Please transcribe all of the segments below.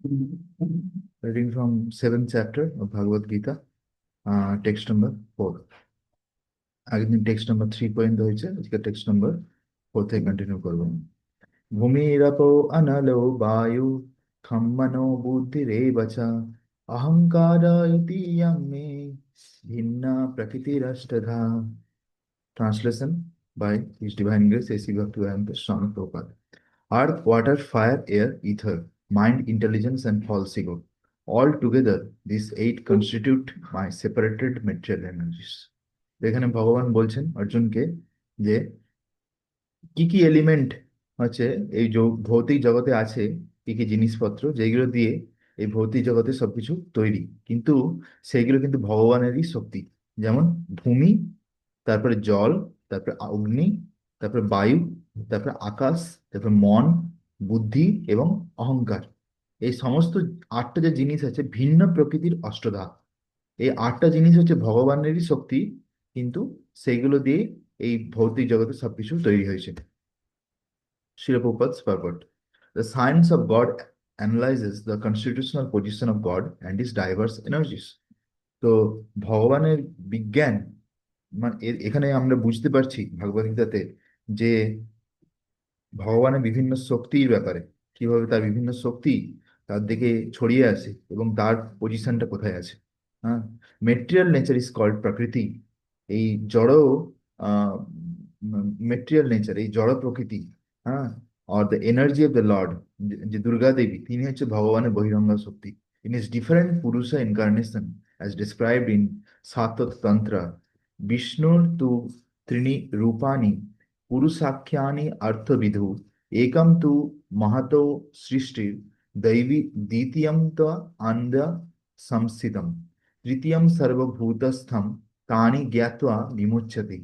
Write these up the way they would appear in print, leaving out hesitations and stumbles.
Reading from seventh chapter of Bhagavad Gita, text number 4. আগের দিন text number 3 পর্যন্ত হয়েছে, আজকে টেক্সট নাম্বার 4 থেকে কন্টিনিউ করবো। ভূমিরপো অনলো বায়ু খম্মনো বুদ্ধিরেব চ অহংকার ইতি ইয়ং মে ভিন্না প্রকৃতিরষ্টধা। Translation by His Divine Grace A.C. Bhaktivedanta Swami Prabhupada. Earth, water, fire, air, ether, mind, intelligence, and false ego. All together, these eight constitute my separated material energies. এখানে ভগবান বলছেন অর্জুনকে যে কি কি এলিমেন্ট হচ্ছে এই ভৌতিক জগতে আছে, কি কি জিনিসপত্র যেগুলো দিয়ে এই ভৌতিক জগতে সবকিছু তৈরি, কিন্তু সেইগুলো কিন্তু ভগবানেরই শক্তি। যেমন ভূমি, তারপরে জল, তারপরে অগ্নি, তারপরে বায়ু, তারপরে আকাশ, তারপরে মন, বুদ্ধি এবং অহংকার। এই সমস্ত আটটা যে জিনিস আছে ভিন্ন প্রকৃতির অষ্টধা। এই আটটা জিনিস হচ্ছে ভগবানেরই শক্তি, কিন্তু সেইগুলো দিয়ে এই ভৌতিক জগতে সবকিছু তৈরি হয়েছে। Srila Prabhupada's purport. The science of God analyzes the constitutional position of God and his diverse energies. তো ভগবানের বিজ্ঞান, মানে এখানে আমরা বুঝতে পারছি ভগবদ্গীতাতে যে ভগবানের বিভিন্ন শক্তির ব্যাপারে, কিভাবে তার বিভিন্ন শক্তি তার দিকে ছড়িয়ে আছে এবং তার পজিশনটা কোথায় আছে। হ্যাঁ, মেটেরিয়াল নেচার ইজ কল্ড প্রকৃতি। এই জড় মেটেরিয়াল নেচার, এই জড় প্রকৃতি, হ্যাঁ, or the energy of the lord, যে দুর্গা দেবী, তিনি হচ্ছে ভগবানের বহিরঙ্গ শক্তি। In is different purusha incarnation as described in Satat Tantra, Vishnur tu trini rupani पुरुषाख्यानि अर्थविधौ एकं तु महतो सृष्टिर दैवी द्वितीयं तु अन्ध संस्थितम् तृतीयं सर्वभूतस्थं तानि ज्ञात्वा विमुच्यते।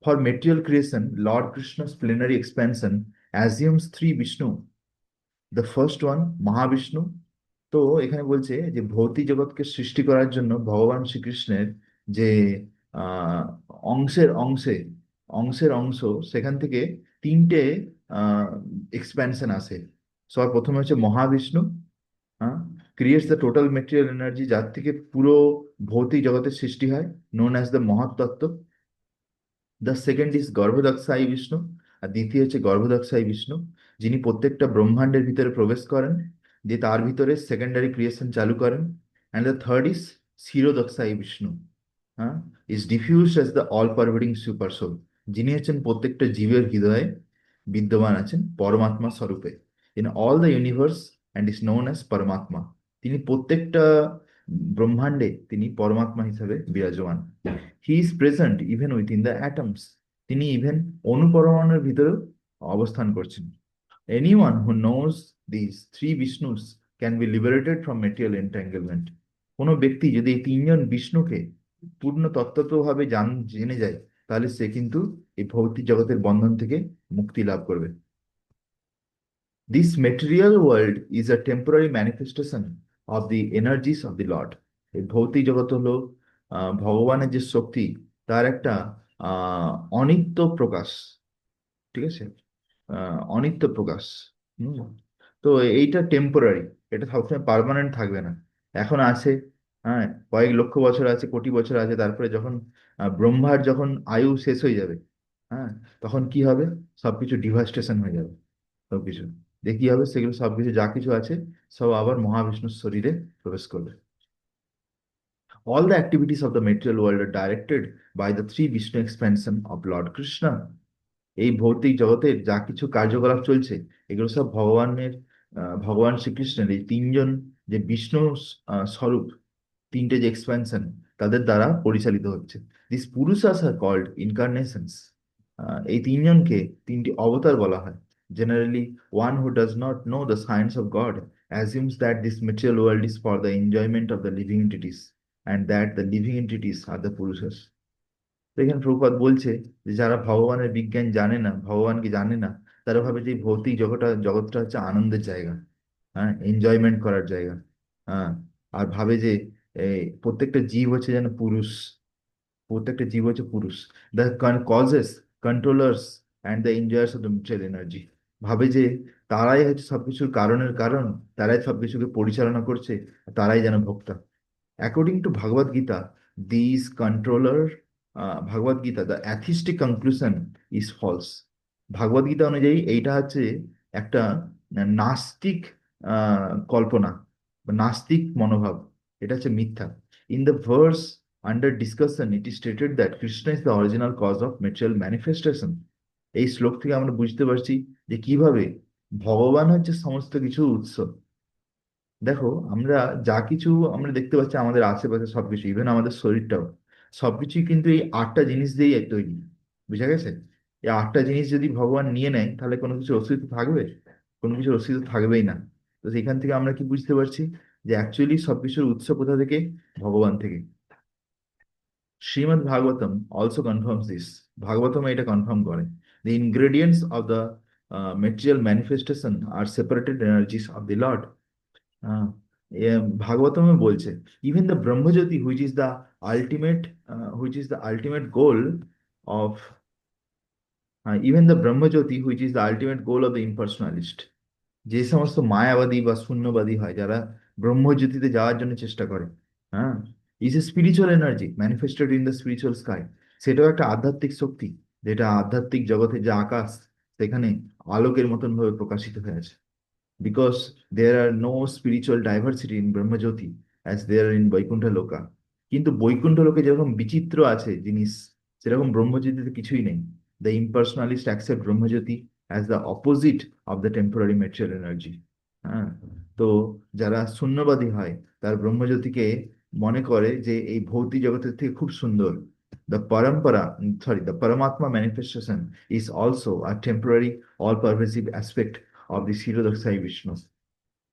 For material creation, Lord Krishna's plenary expansion assumes three Vishnu. The first one, Mahavishnu. তো এখানে বলছে যে ভৌতিক জগৎকে সৃষ্টি করার জন্য ভগবান শ্রীকৃষ্ণের যে আহ অংশের অংশে অংশের অংশ, সেখান থেকে তিনটে এক্সপ্যানশন আসে। সবার প্রথমে হচ্ছে মহাবিষ্ণু, হ্যাঁ, creates the total material energy, যার থেকে পুরো ভৌতিক জগতের সৃষ্টি হয়, known as the mahatattva. The second is Garbhodakashayi Vishnu, আর দ্বিতীয় হচ্ছে গর্ভদক্ষাই বিষ্ণু, যিনি প্রত্যেকটা ব্রহ্মাণ্ডের ভিতরে প্রবেশ করেন, যে তার ভিতরে সেকেন্ডারি ক্রিয়েশন চালু করেন। And the third is Kshirodakashayi Vishnu, হ্যাঁ, is diffuse as the all pervading super soul, যিনি হচ্ছেন প্রত্যেকটা জীবের হৃদয়ে বিদ্যমান আছেন পরমাত্মা স্বরূপে। In all the universe and is known as Paramatma, তিনি প্রত্যেকটা ব্রহ্মাণ্ডে তিনি পরমাত্মা হিসাবে বিরাজমান। He is present even within the atoms, তিনি ইভেন অনুপরমাণুর ভিতরেও অবস্থান করছেন। Anyone who knows this three Vishnus can be liberated from material entanglement. কোনো ব্যক্তি যদি এই তিনজন বিষ্ণুকে পূর্ণ তত্ত্বগতভাবে জেনে যায়, তাহলে সে কিন্তু এই ভৌতিক জগতের বন্ধন থেকে মুক্তি লাভ করবে। This material world is a temporary manifestation of the energies of the Lord. এই ভৌতিক জগৎ হলো ভগবানের যে শক্তি, তার একটা অনিত্য প্রকাশ। ঠিক আছে, অনিত্য প্রকাশ। হুম, তো এইটা টেম্পোরারি, এটা সবসময় পার্মানেন্ট থাকবে না। এখন আছে, হ্যাঁ, কয়েক লক্ষ বছর আছে, কোটি বছর আছে, তারপরে যখন ব্রহ্মার যখন আয়ু শেষ হয়ে যাবে, হ্যাঁ, তখন কি হবে, সবকিছু ডিভাস্টেশন হয়ে যাবে। সবকিছু দিয়ে কি হবে, সেগুলো সবকিছু যা কিছু আছে সব আবার মহাবিষ্ণুর শরীরে প্রবেশ করবে। All the activities of the material world are directed by the three Vishnu expansion of Lord Krishna. এই ভৌতিক জগতের যা কিছু কার্যকলাপ চলছে, এগুলো সব ভগবানের ভগবান শ্রীকৃষ্ণের এই তিনজন যে বিষ্ণু স্বরূপ, তিনটে যে এক্সপ্যানশন, তাদের দ্বারা পরিচালিত হচ্ছে। This purushas are called incarnations. এই তিনজনকে তিনটি অবতার বলা হয়। Generally one who does not know the science of God assumes that this material world is for the enjoyment of the living entities and that the living entities are the purushas. তো এখানে প্রভুপাদ বলছে যে যারা ভগবানের বিজ্ঞান জানে না, ভগবানকে জানে না, তারা ভাবে যে এই ভৌতিক জগৎটা হচ্ছে আনন্দের জায়গা, হ্যাঁ, এনজয়মেন্ট করার জায়গা। হ্যাঁ, আর ভাবে যে প্রত্যেকটা জীব হচ্ছে যেন পুরুষ, প্রত্যেকটা জীব হচ্ছে পুরুষ। The causes, controllers and the enjoyers of the material energy. ভাবে যে তারাই হচ্ছে সবকিছুর কারণের কারণ, তারাই সবকিছুকে পরিচালনা করছে, তারাই যেন ভোক্তা। According to Bhagavad Gita, these controller, Bhagavad Gita, the atheistic conclusion is false. ভাগবত গীতা অনুযায়ী এইটা হচ্ছে একটা নাস্তিক কল্পনা বা নাস্তিক মনোভাব, এটা হচ্ছে মিথ্যা। In the verse under discussion it is stated that Krishna is the original cause of material manifestation. এই শ্লোক থেকে আমরা বুঝতে পারছি যে কিভাবে ভগবান হচ্ছে সমস্ত কিছু উৎস। দেখো, আমরা যা কিছু আমরা দেখতে পাচ্ছি আমাদের আশেপাশে সবকিছু, ইভেন আমাদের শরীরটাও, সবকিছুই কিন্তু এই আটটা জিনিস দিয়েই তৈরি। বুঝা গেছে? এই আটটা জিনিস যদি ভগবান নিয়ে নেয় তাহলে কোনো কিছু অস্তিত্ব থাকবে? কোনো কিছু অস্তিত্ব থাকবেই না। তো সেখান থেকে আমরা কি বুঝতে পারছি যে অ্যাকচুয়ালি সবকিছুর উৎস কোথা থেকে? ভগবান থেকে। Srimad Bhagavatam also confirms this. Bhagavatam এটা কনফার্ম করে, the ingredients of the material manifestation are separated energies of the Lord. Ah, ভাগবতমে বলছে, even the brahmajyoti which is the ultimate goal of even the brahmajyoti which is the ultimate goal of the impersonalist. যে সমস্ত মায়াবাদী বা শূন্যবাদী হয়, যারা ব্রহ্মজ্যোতিতে যাওয়ার জন্য চেষ্টা করে, হ্যাঁ, is a spiritual energy manifested in the spiritual sky. সেটাও একটা আধ্যাত্মিক শক্তি, যেটা আধ্যাত্মিক জগতে যে আকাশ, সেখানে আলোকের মতন ভাবে প্রকাশিত হয়ে আছে। Because there are no spiritual diversity in Brahmajyoti as there are in Vaikuntha Loka. কিন্তু বৈকুণ্ঠ লোকে যেরকম বিচিত্র আছে জিনিস, সেরকম ব্রহ্মজ্যোতিতে কিছুই নেই। The impersonalist accept brahmajyoti as the opposite of the temporary material energy. হ্যাঁ, তো যারা শূন্যবাদী হয় তার ব্রহ্মজ্যোতিকে মনে করে যে এই ভৌতিক জগতের থেকে খুব সুন্দর। The parampara, sorry, the Paramatma manifestation is also a temporary all pervasive aspect of the Kshirodakashayi Vishnu.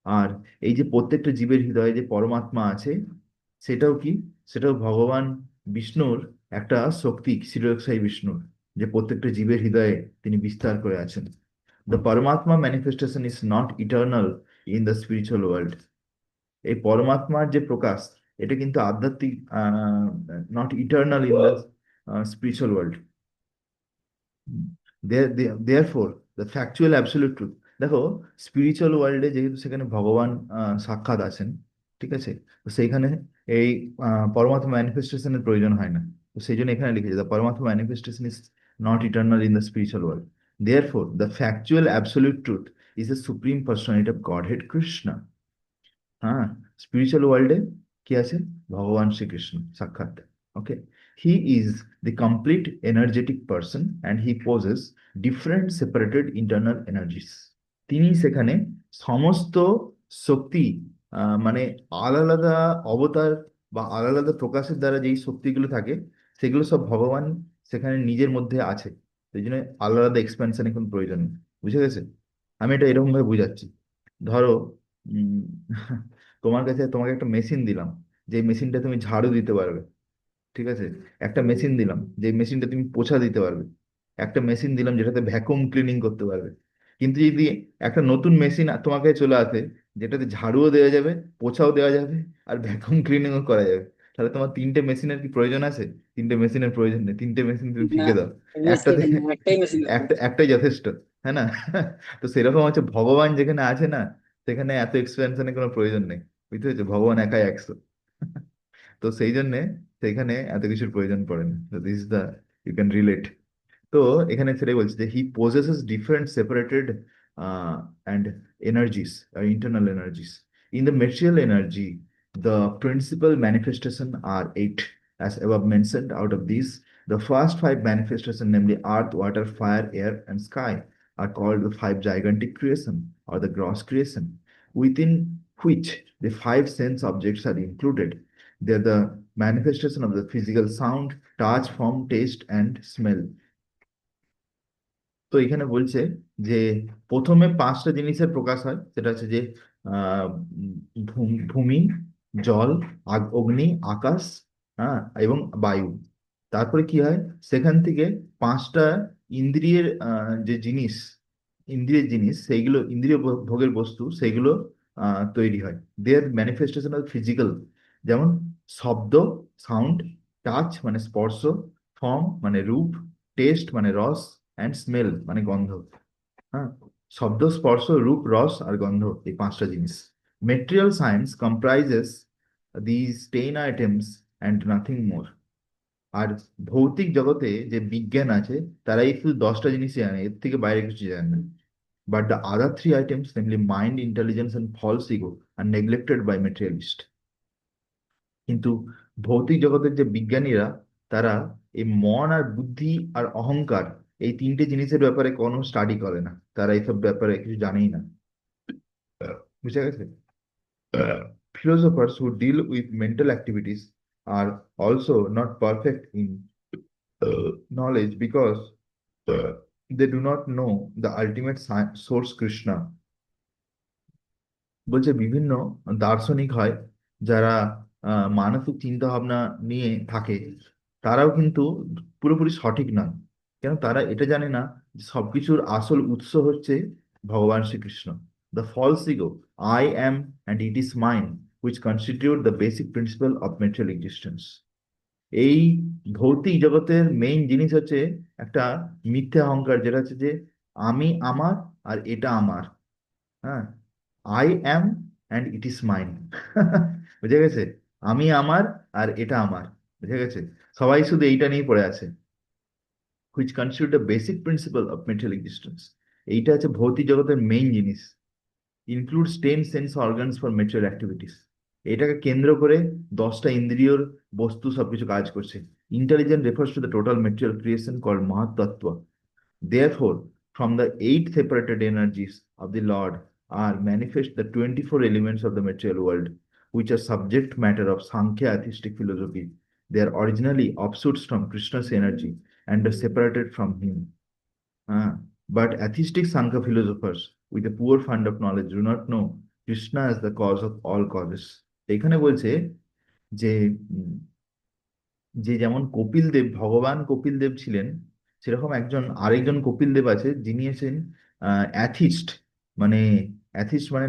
আর এই যে প্রত্যেকটা জীবের হৃদয়ে যে পরমাত্মা আছে, সেটাও কি? সেটাও ভগবান বিষ্ণুর একটা শক্তি, শিরোদক্ষাই বিষ্ণুর, যে প্রত্যেকটা জীবের হৃদয়ে তিনি বিস্তার করে আছেন। The Paramatma manifestation is not eternal in the spiritual world. এই পরমাত্মার যে প্রকাশ, এটা কিন্তু আধ্যাত্মিক, not eternal in the spiritual world. Therefore the factual absolute truth. দেখো, স্পিরিচুয়াল ওয়ার্ল্ডে যেহেতু সেখানে ভগবান সাক্ষাৎ আছেন, ঠিক আছে, তো সেইখানে এই পরমাত্মা ম্যানিফেস্টেশনের প্রয়োজন হয় না। তো সেই জন্য এখানে লিখেছে the Paramatma manifestation is not eternal in the spiritual world. Therefore the factual absolute truth is the supreme personality of Godhead Krishna. হ্যাঁ, স্পিরিচুয়াল ওয়ার্ল্ডে কি আছে? ভগবান শ্রীকৃষ্ণ সাক্ষাৎ। Okay, he is the complete energetic person and he possesses different separated internal energies. তিনি সেখানে সমস্ত শক্তি, মানে আলাদা আলাদা অবতার বা আলাদা আলাদা প্রকাশের দ্বারা যেই শক্তিগুলো থাকে, সেগুলো সব ভগবান সেখানে নিজের মধ্যে আছে। সেই জন্য আলাদা আলাদা এক্সপ্যানশনের কোনো প্রয়োজন নেই। বুঝে গেছে? আমি এটা এরকম ভাবে বুঝাচ্ছি। ধরো, উম, তোমার কাছে তোমাকে একটা মেশিন দিলাম, যে মেশিনটা তুমি ঝাড়ু দিতে পারবে, ঠিক আছে। একটা মেশিন দিলাম যে মেশিনটা তুমি পোছা দিতে পারবে। একটা মেশিন দিলাম যেটাতে ভ্যাকুয়াম ক্লিনিং করতে পারবে। কিন্তু যদি একটা নতুন মেশিন তোমার কাছে চলে আসে, যেটাতে ঝাড়ুও দেওয়া যাবে, পোছাও দেওয়া যাবে, আর ভ্যাকুয়াম ক্লিনিংও করা যাবে, তাহলে তোমার তিনটে মেশিনের কি প্রয়োজন আছে? তিনটে মেশিনের প্রয়োজন নেই, তিনটে মেশিন তুমি না, ফিকে দাও। বেশ একটাতে, এখানে একটাই মেশিন দরকার। একটাই যথেষ্ট, হ্যাঁ না? তো সেরকম হচ্ছে ভগবান যেখানে আছে না, সেখানে এত এক্সপেনশনের কোনো প্রয়োজন নেই। বুঝতে পেরেছো? ভগবান একাই 100। তো সেই জন্যে সেখানে এত কিছুর প্রয়োজন পড়ে না। This is the, you can relate. তো এখানে সেটাই বলছি যে হি possesses different separated and energies, internal energies. In the material energy, the principal manifestation are eight, as above mentioned. Out of these, the first five manifestation, namely earth, water, fire, air, and sky, are called the five gigantic creation or the gross creation, within which the five sense objects are included. They are the manifestation of the physical sound, touch, form, taste, and smell. তো এখানে বলছে যে প্রথমে পাঁচটা জিনিসের প্রকাশ হয়, সেটা হচ্ছে যে আহ ভূমি, জল, অগ্নি, আকাশ, হ্যাঁ, এবং বায়ু। তারপরে কি হয়? সেখান থেকে পাঁচটা ইন্দ্রিয়ের যে জিনিস, ইন্দ্রিয়ের জিনিস, সেইগুলো ইন্দ্রিয় ভোগের বস্তু, সেইগুলো তৈরি হয়। দেয়ার ম্যানিফেস্টেশন অফ ফিজিক্যাল, যেমন শব্দ, সাউন্ড, টাচ মানে স্পর্শ, ফর্ম মানে রূপ, টেস্ট মানে রস, অ্যান্ড স্মেল মানে গন্ধ। হ্যাঁ, শব্দ, স্পর্শ, রূপ, রস আর গন্ধ, এই পাঁচটা জিনিস। Material science comprises these 10 items and nothing more. আর ভৌতিক জগতে যে বিজ্ঞান আছে, তারা এই শুধু 10টা জিনিসই জানে, এর থেকে বাইরে কিছু জানে না। But the other three items, namely mind, intelligence and false ego, are neglected by materialist. কিন্তু ভৌতিক জগতের যে বিজ্ঞানীরা, তারা এই মন আর বুদ্ধি আর অহংকার, এই তিনটে জিনিসের ব্যাপারে কোনো স্টাডি করে না, তারা এইসব ব্যাপারে কিছু জানেই না। বুঝা গেছে? Philosophers who deal with mental activities are also not perfect in knowledge because uh, they do not know the ultimate source Krishna. বলছে বিভিন্ন দার্শনিক হয় যারা মানসিক চিন্তা ভাবনা নিয়ে থাকে, তারাও কিন্তু পুরোপুরি সঠিক নয়। কেন? তারা এটা জানে না যে সবকিছুর আসল উৎস হচ্ছে ভগবান Sri Krishna. The false ego, I am and it is mine, which constitute the basic principal of material existence. এই ভৌতিক জগতের মেইন জিনিস হচ্ছে একটা মিথ্যা অহংকার, যেটা হচ্ছে যে আমি আমার আর এটা আমার। হ্যাঁ, I am and it is mine. বুঝে গেছে? আমি আমার আর এটা আমার। বুঝে গেছে? সবাই শুধু এইটা নিয়ে পড়ে আছে, which constitute the basic principal of material existence. এইটা হচ্ছে ভৌতিক জগতের মেইন জিনিস। Includes 10 sense organs for material activities. এটাকে কেন্দ্র করে 10টা ইন্দ্রিয়র বস্তু সবকিছু কাজ করছে। Intelligent refers to the total material creation called mahatattva. Therefore, from the eight separated energies of the Lord are manifest the 24 elements of the material world, which are subject matter of Sankhya atheistic philosophy. They are originally offshoots from Krishna's energy and are separated from him. Uh, but atheistic Sankhya philosophers with a poor fund of knowledge do not know Krishna as the cause of all causes. এখানে বলছে যে যে যেমন কপিল দেব, ভগবান কপিল দেব ছিলেন, সেরকম আরেকজন কপিল দেব আছে, যিনি আছেন অ্যাথিস্ট। মানে অ্যাথিস্ট মানে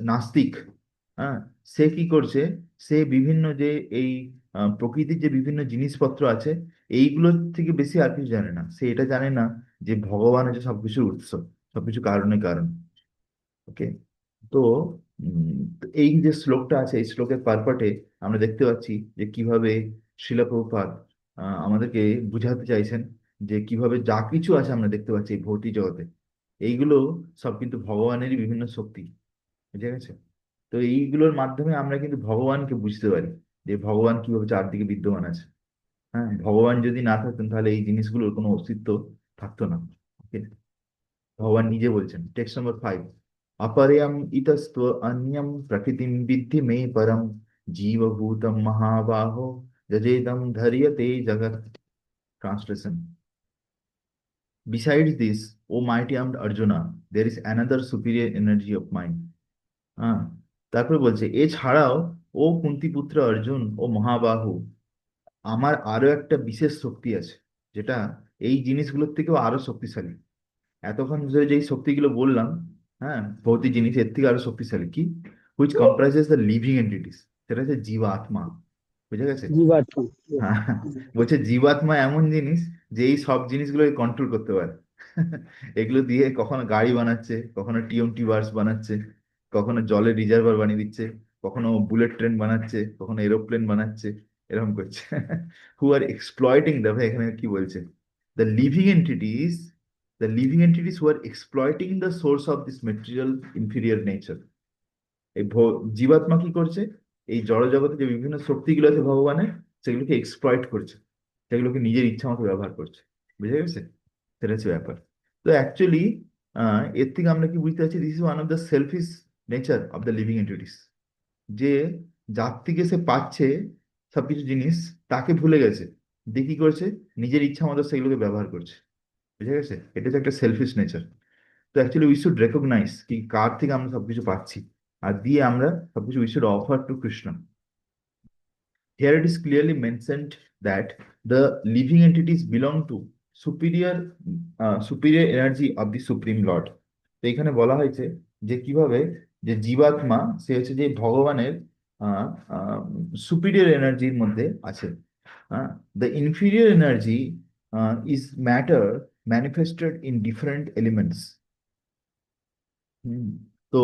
নাস্তিক। হ্যাঁ, সে কি করছে? সে বিভিন্ন যে এই প্রকৃতির যে বিভিন্ন জিনিসপত্র আছে, এইগুলোর থেকে বেশি আর কিছু জানে না। সে এটা জানে না যে ভগবান হচ্ছে সবকিছুর উৎস, সবকিছু কারণে কারণ। ওকে। তো তো এই যে শ্লোকটা আছে, এই শ্লোকের পারপাটে আমরা দেখতে পাচ্ছি যে কিভাবে শিলা প্রভুপাদ আমাদেরকে বুঝাতে চাইছেন যে কিভাবে যা কিছু আছে আমরা দেখতে পাচ্ছি এই ভৌতিক জগতে, এইগুলো সব কিন্তু ভগবানেরই বিভিন্ন শক্তি। বুঝে গেছে? তো এইগুলোর মাধ্যমে আমরা কিন্তু ভগবানকে বুঝতে পারি, যে ভগবান কিভাবে চারদিকে বিদ্যমান আছে। হ্যাঁ, ভগবান যদি না থাকতেন তাহলে এই জিনিসগুলোর কোনো অস্তিত্ব থাকতো না। ওকে। ভগবান নিজে বলছেন, টেক্সট নম্বর 5, অপর্যম ইতস্ত্ব অন্যম প্রকৃতিম বিদ্ধি মে পরম জীবভূতম মহাবাহো যজেদম ধার্যতে জগৎ। Translation: Besides this, O mighty armed Arjuna, there is another superior energy of mind. হ্যাঁ, তারপরে বলছে এছাড়াও ও কুন্তিপুত্র অর্জুন ও মহাবাহু, আমার আরো একটা বিশেষ শক্তি আছে, যেটা এই জিনিসগুলোর থেকেও আরো শক্তিশালী। এতক্ষণ ধরে যেই শক্তিগুলো বললাম, হ্যাঁ, ভৌতিক জিনিস, এর থেকে আরো শক্তিশালী কি? Which comprises the living entities. সেটা হচ্ছে জীবাত্মা। বুঝে গেছে? জীবাত্মা। হ্যাঁ, বলছে জীবাত্মা এমন জিনিস যে এই সব জিনিসগুলোকে কন্ট্রোল করতে পারে। এগুলো দিয়ে কখনো গাড়ি বানাচ্ছে, কখনো টিএমটি বাস বানাচ্ছে, কখনো জলের রিজার্ভার বানিয়ে দিচ্ছে, কখনো বুলেট ট্রেন বানাচ্ছে, কখনো এরোপ্লেন বানাচ্ছে, এরকম করছে। হু আর এক্সপ্লয়টিং, দেখো এখানে কি বলছে, the living entities, the living entities who are exploiting the source of this material inferior nature. এই জীবাত্মা কি করছে? এই জড়জগতে যে বিভিন্ন শক্তিগুলো আছে ভগবানের, সেগুলোকে এক্সপ্লয়েট করছে, সেগুলোকে নিজের ইচ্ছা মতো ব্যবহার করছে। বুঝে গেছে? সেটা হচ্ছে ব্যাপার। তো অ্যাকচুয়ালি এর থেকে আমরা কি বুঝতে পারছি, this is one of the selfish nature of the living entities. যে যার থেকে সে পাচ্ছে সবকিছু জিনিস, তাকে ভুলে গেছে, দিয়ে কি করছে? নিজের ইচ্ছা মতো সেগুলোকে ব্যবহার করছে। বুঝে গেছে? এটা হচ্ছে একটা সেলফিশ নেচার। তো অ্যাকচুয়ালি উই শুড রেকগনাইজ কি কার থেকে আমরা সবকিছু পাচ্ছি, আর দিয়ে আমরা সবকিছু we should offer to Krishna. Here it is clearly mentioned that the living entities belong to superior energy of the Supreme Lord. তো এখানে বলা হয়েছে যে কিভাবে যে জীবাত্মা সে হচ্ছে যে ভগবানের সুপিরিয়র এনার্জির মধ্যে আছে। The inferior energy is matter manifested in different elements. Hmm. তো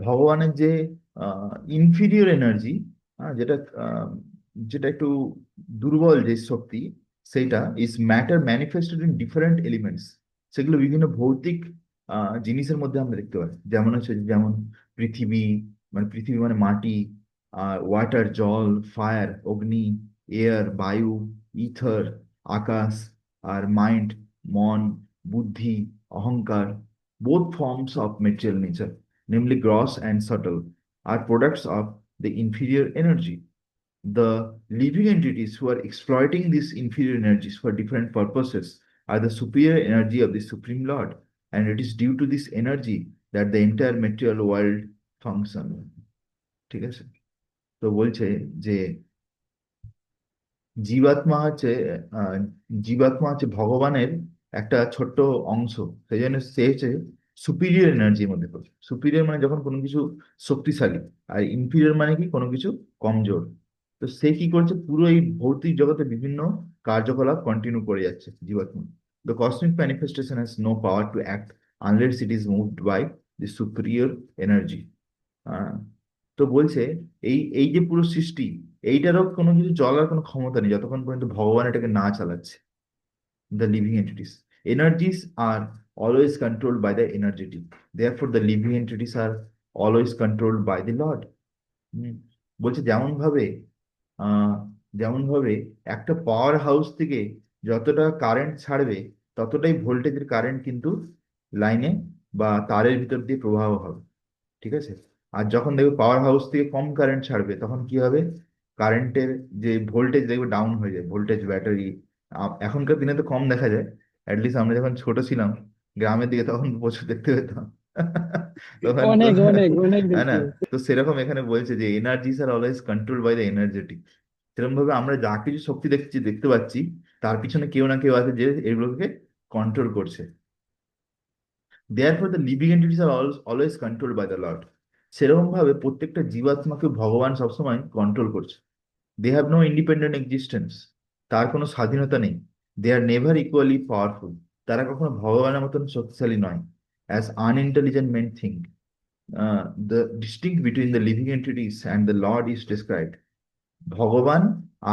ভগবানের যে ইনফিরিয়র এনার্জি, যেটা আহ, যেটা একটু দুর্বল যে শক্তি, সেইটা is matter manifested in different elements. সেগুলো বিভিন্ন ভৌতিক জিনিসের মধ্যে আমরা দেখতে পাই। যেমন হচ্ছে, যেমন পৃথিবী, মানে পৃথিবী মানে মাটি, আর ওয়াটার জল, ফায়ার অগ্নি, এয়ার বায়ু, ইথার আকাশ, আর মাইন্ড মন, বুদ্ধি, অহংকার, both forms of material nature, namely gross and subtle, are products of the inferior energy. The living entities who are exploiting these inferior energies for different purposes are the superior energy of the Supreme Lord, and it is due to this energy that the entire material world function. ঠিক আছে? তো বলছে যে জীবাত্মা হচ্ছে আহ, জীবাত্মা হচ্ছে ভগবানের একটা ছোট্ট অংশ। সেই জন্য সে হচ্ছে সুপিরিয়র এনার্জির মধ্যে পড়ে। সুপিরিয়র মানে যখন কোনো কিছু শক্তিশালী, আর ইনফিরিয়র মানে কি কোনো কিছু কমজোর। তো সে কি করছে, পুরো এই ভৌতিক জগতে বিভিন্ন কার্যকলাপ কন্টিনিউ করে যাচ্ছে জীবাত্মা। The cosmic manifestation has no power to act unless it is moved by the superior energy. Ah, তো বলছে এই এই যে পুরো সৃষ্টি, এইটারও কোনো কিছু চলার কোনো ক্ষমতা নেই যতক্ষণ পর্যন্ত ভগবান এটাকে না চালাচ্ছে। The living entities energies are always controlled by the energetic, therefore the living entities are always controlled by the Lord. বলছে আহ যেমন ভাবে একটা পাওয়ার হাউস থেকে যতটা কারেন্ট ছাড়বে, ততটাই ভোল্টেজের কারেন্ট কিন্তু লাইনে বা তারের ভিতর দিয়ে প্রবাহ হবে। ঠিক আছে? আর যখন দেখবে পাওয়ার হাউস থেকে কম কারেন্ট ছাড়বে, তখন কি হবে, কারেন্টের যে ভোল্টেজ দেখবে ডাউন হয়ে যায়, ভোল্টেজ ব্যাটারি। এখনকার দিনে তো কম দেখা যায়, অ্যাটলিস্ট আমরা যখন ছোট ছিলাম গ্রামের দিকে তখন প্রচুর দেখতে পেতাম। তখন তো, অনেক অনেক অনেক হ্যাঁ না? দেখছি। তো সেরকম এখানে বলছে যে energies are always control by the energetic. সেরকম ভাবে আমরা যা কিছু শক্তি দেখতে পাচ্ছি, তার পিছনে কেউ না কেউ আছে যে এগুলোকে কন্ট্রোল করছে। Therefore the living entities are always controlled by the Lord. সেরকম ভাবে প্রত্যেকটা জীবাত্মাকে ভগবান সবসময় কন্ট্রোল করছে। They have no independent existence. তার কোনো স্বাধীনতা নেই। They are never equally powerful. তারা কখনো ভগবানের মতন শক্তিশালী নয়। As unintelligent men think, the distinct between the living entities and the Lord is described. ভগবান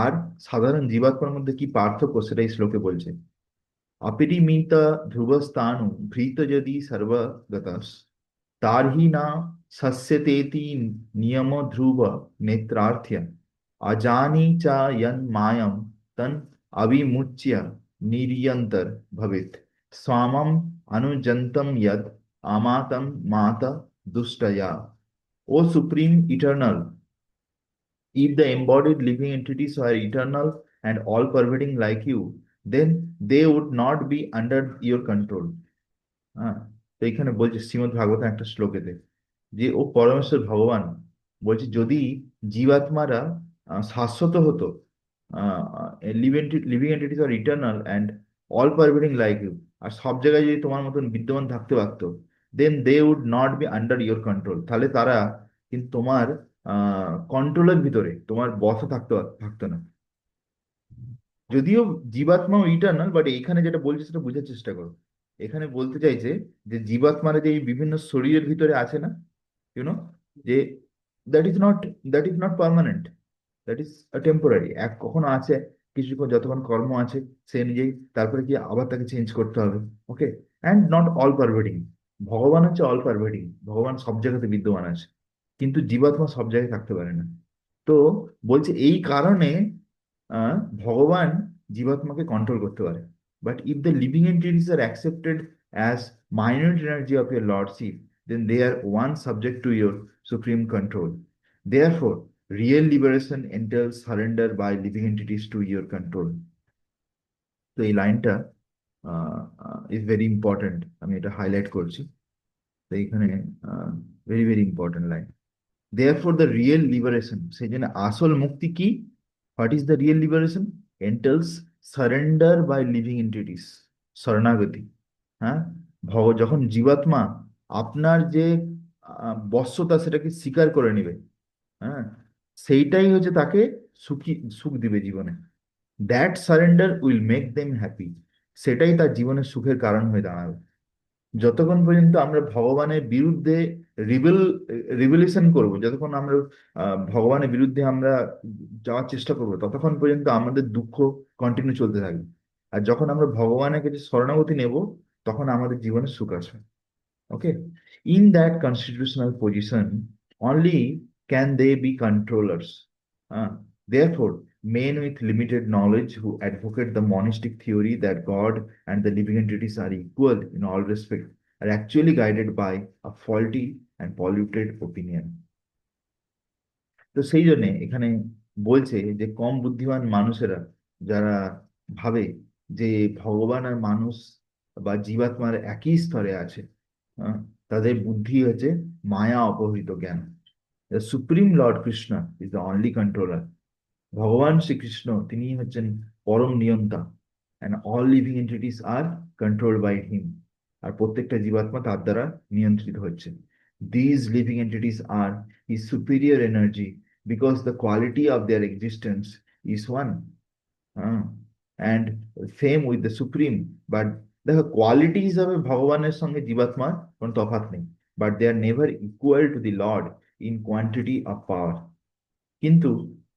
আর সাধারণ জীবাত্মার মধ্যে কি পার্থক্য, সেটা এই শ্লোকে বলছে। अपरिमित ध्रुवस्तानु भृत यदि सर्वगतस् तार्हि न शस्यतेति नियम ध्रुव नेत्रार्थ्य अजानि च यन्मायं तन् अविमुच्य निर्यन्तर भवेत् स्वामम् अनुजन्तं यद् अमातं मात दुष्टया। O Supreme Eternal, if the embodied living entities were eternal and all pervading like you, then they would not be under your control. হ্যাঁ। তো এখানে বলছে শ্রীমদ্ ভাগবত একটা শ্লোকেতে যে ও পরমেশ্বর ভগবান বলছে, যদি জীবাত্মারা শাশ্বত হতো, living entities are eternal and all pervading like you, আর সব জায়গায় যদি তোমার মতন বিদ্যমান থাকতে পারতো, then they would not be under your control. তাহলে তারা কিন্তু তোমার কন্ট্রোলের ভিতরে, তোমার বশে থাকতো না। যদিও জীবাত্মাও ইটার্নাল, বাট এখানে যেটা বলছে সেটা বোঝার চেষ্টা করো। এখানে বলতে চাইছে যে জীবাত্মারা যে এই বিভিন্ন শরীরের ভিতরে আছে না, ইউনো, যে that is not that is not permanent, that is temporary. এক কখনো আছে কিছুক্ষণ, যতক্ষণ কর্ম আছে সে নিজেই, তারপরে কি আবার তাকে চেঞ্জ করতে হবে। Okay. And not all pervading. ভগবান হচ্ছে অল পারভেডিং, ভগবান সব জায়গাতে বিদ্যমান আছে, কিন্তু জীবাত্মা সব জায়গায় থাকতে পারে না। তো বলছে এই কারণে আহ, ভগবান জীবাত্মাকে কন্ট্রোল করতে পারে। But if the living entities are accepted as minor energy of your lordship, then they are one subject to your supreme control. Therefore, real liberation entails surrender by living entities to your control. তো এই লাইনটা is very important, আমি এটা highlight করছি। তো এইখানে very very important line. Therefore, the real liberation, সেই জন্য আসল মুক্তি কি? What is the real liberation? Entails surrender by living entities, শরণাগতি। হ্যাঁ। যখন জীবাত্মা আপনার যে বশ্যতা সেটাকে স্বীকার করে নেবে, হ্যাঁ, সেইটাই হচ্ছে তাকে সুখ দিবে জীবনে। That surrender will make them happy. সেটাই তার জীবনের সুখের কারণ হয়ে দাঁড়াবে। যতক্ষণ পর্যন্ত আমরা ভগবানের বিরুদ্ধে রিবেল রিভলিউশন করব, যতক্ষণ আমরা ভগবানের বিরুদ্ধে আমরা যাওয়ার চেষ্টা করব, ততক্ষণ পর্যন্ত আমাদের দুঃখ কন্টিনিউ চলতে থাকবে। আর যখন আমরা ভগবানের কাছে শরণাগতি নেব, তখন আমাদের জীবনে সুখ আসবে। Okay. In that constitutional position, only can they be controllers. Therefore, men with limited knowledge who advocate the monistic theory that God and the living entities are equal in all respect are actually guided by a faulty and polluted opinion. তো সেই জন্য এখানে বলছে যে কম বুদ্ধিমান মানুষেরা যারা ভাবে যে ভগবান আর মানুষ বা জীবাত্মার একই স্তরে আছে, আহ, তাদের বুদ্ধি হচ্ছে মায়া অপহৃত জ্ঞান। The supreme lord Krishna is the only controller. ভগবান শ্রীকৃষ্ণ তিনি হচ্ছেন পরম নিয়ন্তা, and all living entities are controlled by him. আর প্রত্যেকটা জীবাত্মা তার দ্বারা নিয়ন্ত্রিত হচ্ছে। These living entities are his superior energy because the quality of their existence is one, and same with the supreme. But দেখো, কোয়ালিটি হিসাবে ভগবানের সঙ্গে জীবাত্মার কোনো তফাৎ নেই, but they are never equal to the Lord in quantity of power. কিন্তু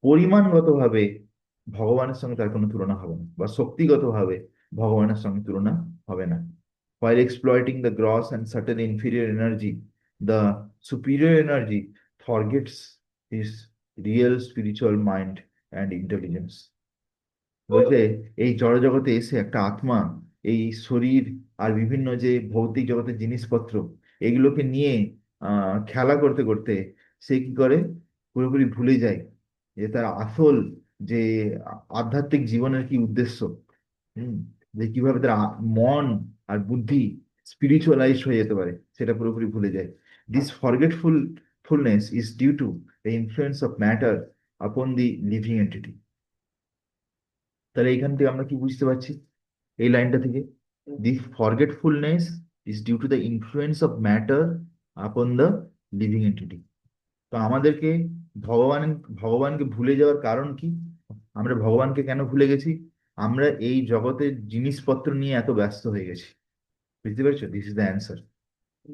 পরিমাণগতভাবে ভগবানের সঙ্গে তার কোনো তুলনা হবে না, বা শক্তিগতভাবে ভগবানের সঙ্গে তুলনা হবে না। While exploiting the gross and subtle inferior energy, the superior energy forgets his real spiritual mind and intelligence. বলতে এই জড়জগতে এসে একটা আত্মা এই শরীর আর বিভিন্ন যে ভৌতিক জগতের জিনিসপত্র, এগুলোকে নিয়ে খেলা করতে করতে সে কি করে, পুরোপুরি ভুলে যায় যে তার আসল যে আধ্যাত্মিক জীবনের কি উদ্দেশ্য। হম। যে কিভাবে তার মন আর বুদ্ধি স্পিরিচুয়ালাইজ হয়ে যেতে পারে, সেটা পুরোপুরি ভুলে যায়। This fullness is due to the influence of matter upon the living entity. তাহলে এইখান থেকে আমরা কি বুঝতে পারছি এই লাইনটা থেকে? The forgetfulness is due to the influence of matter upon the living entity. তো আমাদেরকে ভগবান ভগবানকে ভুলে যাওয়ার কারণ কি? আমরা ভগবানকে কেন ভুলে গেছি? আমরা এই জগতের জিনিসপত্র নিয়ে এত ব্যস্ত হয়ে গেছি। বুঝতে পেরেছো? This is the answer.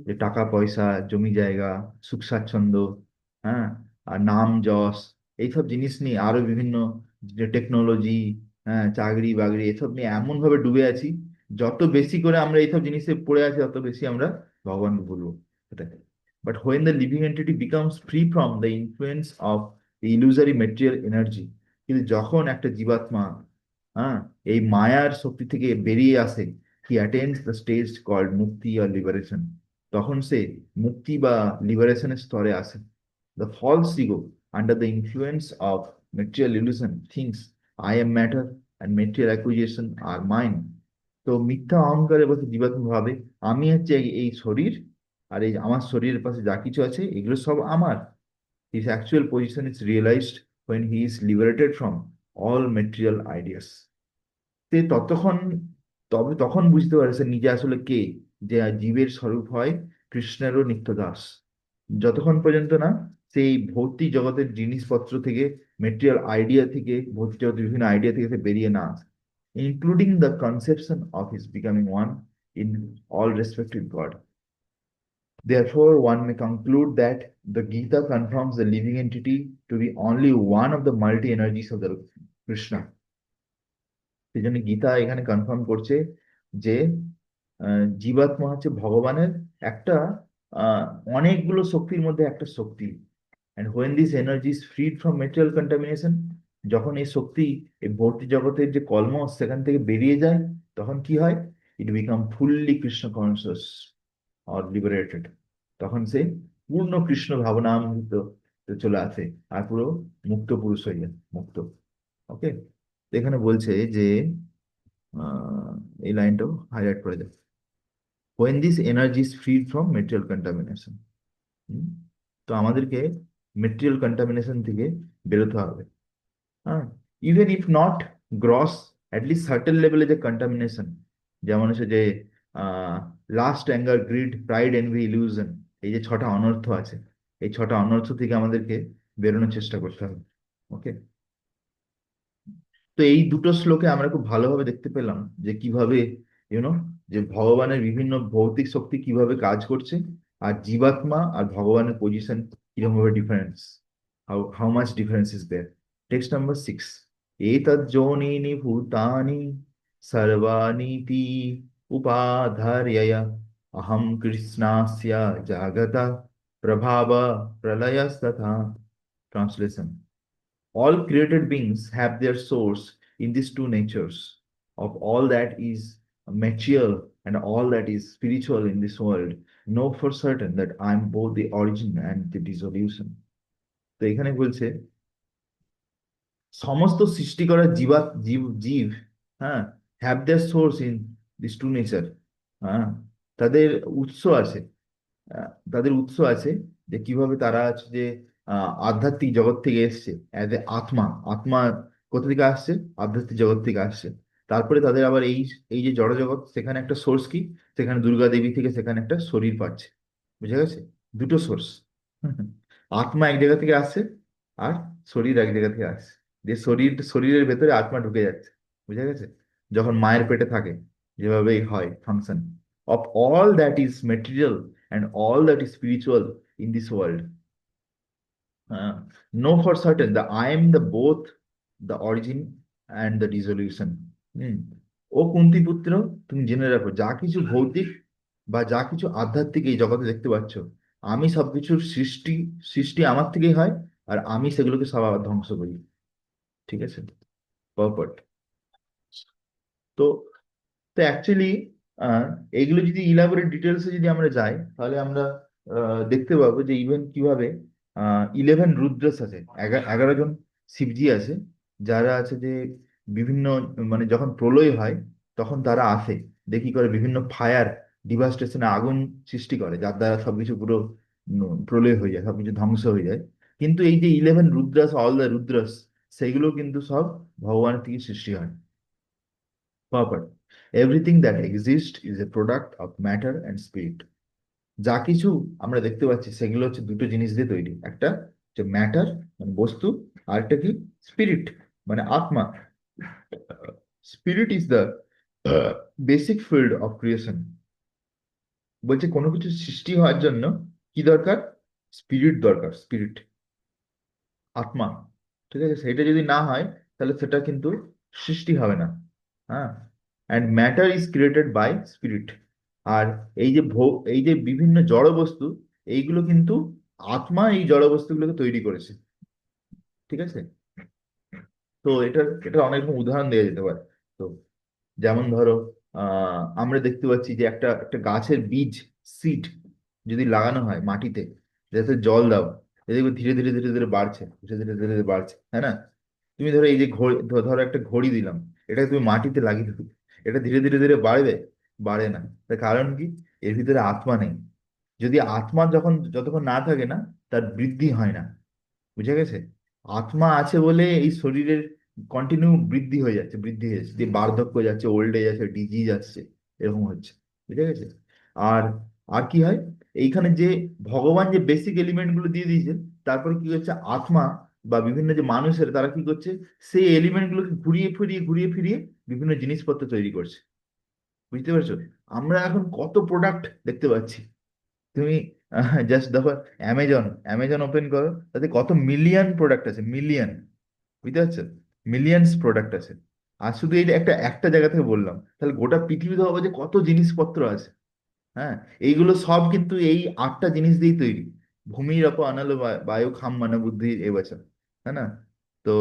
যে টাকা পয়সা, জমি জায়গা, সুখ স্বাচ্ছন্দ্য, হ্যাঁ, আর নাম যশ, এইসব জিনিস নিয়ে আরো বিভিন্ন যে টেকনোলজি, হ্যাঁ, চাকরি বাকরি, এসব নিয়ে এমন ভাবে ডুবে আছি, যত বেশি করে আমরা এইসব জিনিসে পড়ে আছি, তত বেশি আমরা ভগবানকে ভুলবো। সেটাকে but when the living entity becomes free from the influence of the illusory material energy, কিন্তু যখন একটা জীবাত্মা, হ্যাঁ, এই মায়ার শক্তি থেকে বেরিয়ে আসে, he attends the stage called mukti or liberation, তখন সে মুক্তি বা লিবারেশনের স্তরে আসে। The false ego under the influence of material illusion thinks I am matter and material acquisition are mind. তো মিথ্যা অহংকারে বসে জীবাত্মা ভাবে আমি হচ্ছে এই শরীর, আর এই আমার শরীরের পাশে যা কিছু আছে এগুলো সব আমার। His actual position is realized when he is liberated from all material ideas. সে ততক্ষণ, তবে তখন বুঝতে পারে সে নিজে আসলে কে, যে জীবের স্বরূপ হয় কৃষ্ণেরও নিত্য দাস। যতক্ষণ পর্যন্ত না সেই ভৌতিক জগতের জিনিসপত্র থেকে, মেটেরিয়াল আইডিয়া থেকে, ভৌতিক জগতের বিভিন্ন আইডিয়া থেকে সে বেরিয়ে না আসে, including the conception of his becoming one in all respect with god. Therefore, one may conclude that the Gita confirms the living entity to be only one of the multi energies of the Krishna. সেই জন্য গীতা এখানে confirm করছে যে জীবাত্মা হচ্ছে ভগবানের একটা আহ, অনেকগুলো শক্তির মধ্যে একটা শক্তি। And when this energy is freed from material contamination, যখন এই শক্তি এই ভৌতিক জগতের যে কলমশ সেখান থেকে বেরিয়ে যায়, তখন কি হয়? It become fully Krishna conscious or liberated. তখন সে পূর্ণ কৃষ্ণ ভাবনামৃত চলে আসে, আর পুরো মুক্ত পুরুষ হয়ে যায়, মুক্ত। ওকে। এখানে বলছে যে আহ, এই লাইনটাও হাইলাইট করে দেয়, when this energy is freed from material contamination। তো আমাদেরকে মেটেরিয়াল কন্টামিনেশন থেকে বেরোতে হবে। হ্যাঁ, even if not gross, at least certain লেভেলে যে কন্টামিনেশন, যেমন হচ্ছে যে lust, anger, greed, pride, envy, illusion, এই যে ছটা অনর্থ আছে, এই ছটা অনর্থ থেকে আমাদেরকে বেরোনোর চেষ্টা করতে হবে। ওকে। তো এই দুটো শ্লোকে আমরা খুব ভালোভাবে দেখতে পেলাম যে কিভাবে ইউনো, যে ভগবানের বিভিন্ন ভৌতিক শক্তি কিভাবে কাজ করছে, আর জীবাত্মা আর ভগবানের পজিশন কিরকম ভাবে difference, how much difference is there. Text number 6, এতদ যোনিনি ভূতানি সর্বাণীতি উপাধার্যয় অহম কৃষ্ণাস্য জাগত প্রভাব প্রলয়স্তথা। Translation: all created beings have their source in these two natures of all that is material and all that is spiritual in this world. Know for certain that I am both the origin and the dissolution. তো এখানে বলছে সমস্ত সৃষ্টি করা জীব, হ্যাঁ, have their source in this two nature. হ্যাঁ, তাদের উৎস আছে, তাদের উৎস আছে, যে কিভাবে তারা আছে যে আধ্যাত্মিক জগৎ থেকে এসছে অ্যাজ এ আত্মা। আত্মা কোথা থেকে আসছে? আধ্যাত্মিক জগৎ থেকে আসছে। তারপরে তাদের আবার এই এই যে জড় জগৎ, সেখানে একটা সোর্স কি, সেখানে দুর্গা দেবী থেকে সেখানে একটা শরীর পাচ্ছে। বুঝা গেছে? দুটো সোর্স। আত্মা এক জায়গা থেকে আসছে, আর শরীর এক জায়গা থেকে আসছে। যে শরীরের ভেতরে আত্মা ঢুকে যাচ্ছে। বুঝা গেছে? যখন মায়ের পেটে থাকে যেভাবে হয় function of all that is material and all that is spiritual in this world. Know for certain that I am the both the origin and the dissolution. হুম। ও কুন্তি পুত্র, তুমি জেনে রাখো যা কিছু ভৌতিক বা যা কিছু আধ্যাত্মিক এই জগতে দেখতে পাচ্ছ, আমি সবকিছুর সৃষ্টি, সৃষ্টি আমার থেকেই হয়, আর আমি সেগুলোকে সব আবার ধ্বংস করি। ঠিক আছে? পারপট। তো তো অ্যাকচুয়ালি এইগুলো যদি ইলাবোরেট ডিটেলসে যদি আমরা যাই, তাহলে আমরা দেখতে পাবো যে ইভেন কিভাবে 11 রুদ্রস আছে, 11 জন শিবজি আছে, যারা আছে যে বিভিন্ন, মানে যখন প্রলয় হয় তখন তারা আসে, দেখি করে বিভিন্ন ফায়ার ডিভাস্টেশনে আগুন সৃষ্টি করে, যার দ্বারা সবকিছু পুরো প্রলয় হয়ে যায়, সবকিছু ধ্বংস হয়ে যায়। কিন্তু এই যে 11 রুদ্রাস, অল দ্য রুদ্রাস, সেগুলো কিন্তু সব ভগবানের থেকে সৃষ্টি হয়। Purport: everything that exists is a product of matter and spirit. যা কিছু আমরা দেখতে পাচ্ছি সেগুলো হচ্ছে দুটো জিনিস দিয়ে তৈরি, একটা হচ্ছে ম্যাটার মানে বস্তু, আর একটা কি স্পিরিট মানে আত্মা। Spirit is the basic field of creation. বলছে কোনো কিছু সৃষ্টি হওয়ার জন্য কি দরকার? স্পিরিট দরকার, স্পিরিট, আত্মা। ঠিক আছে? সেটা যদি না হয় তাহলে সেটা কিন্তু সৃষ্টি হবে না। হ্যাঁ, and matter is created by spirit. আর এই যে বিভিন্ন জড় বস্তু, এইগুলো কিন্তু আত্মা এই জড় বস্তুগুলোকে তৈরি করেছে। ঠিক আছে? তো এটা অনেক রকম উদাহরণ দেওয়া যেতে পারে। তো যেমন ধরো, আমরা দেখতে পাচ্ছি যে একটা একটা গাছের বীজ, সিড, যদি লাগানো হয় মাটিতে, যাতে জল দাও, এ দেখবে ধীরে ধীরে ধীরে ধীরে বাড়ছে, ধীরে ধীরে ধীরে ধীরে বাড়ছে, হ্যাঁ না? তুমি ধরো এই যে ঘড়ি, ধরো একটা ঘড়ি দিলাম, এটা তুমি মাটিতে লাগিয়ে দেবে, এটা ধীরে ধীরে ধীরে বাড়বে? বাড়ে না। তার কারণ কি? এর ভিতরে আত্মা নেই। যদি আত্মা যতক্ষণ না থাকে না, তার বৃদ্ধি হয় না। বুঝে গেছে? আত্মা আছে বলে এই শরীরের কন্টিনিউ বৃদ্ধি হয়ে যাচ্ছে, বৃদ্ধি হয়ে যাচ্ছে, দিয়ে বার্ধক্য যাচ্ছে, ওল্ড এজ আছে, ডিজিজ আসছে, এরকম হচ্ছে। বুঝে গেছে? আর আর কি হয়, এইখানে যে ভগবান যে বেসিক এলিমেন্ট গুলো দিয়ে দিয়েছে, তারপরে কি হচ্ছে, আত্মা বা বিভিন্ন যে মানুষের তারা কি করছে, সেই এলিমেন্ট গুলোকে ঘুরিয়ে ফিরিয়ে ঘুরিয়ে ফিরিয়ে বিভিন্ন জিনিসপত্র তৈরি করছে। বুঝতে পারছো? আমরা এখন কত প্রোডাক্ট দেখতে পাচ্ছি। তুমি জাস্ট দেখো, অ্যামাজন, অ্যামাজন ওপেন করো, তাতে কত মিলিয়ন প্রোডাক্ট আছে, মিলিয়ন। বুঝতে পারছো? মিলিয়ন্স প্রোডাক্ট আছে। আর শুধু এই যে একটা একটা জায়গা থেকে বললাম, তাহলে গোটা পৃথিবীতে হবে যে কত জিনিসপত্র আছে। হ্যাঁ, এইগুলো সব কিন্তু এই 8টা জিনিস দিয়েই তৈরি। ভূমির অপ অনল বায়ু খাম মানে বুদ্ধি এবছর, তাই না? তো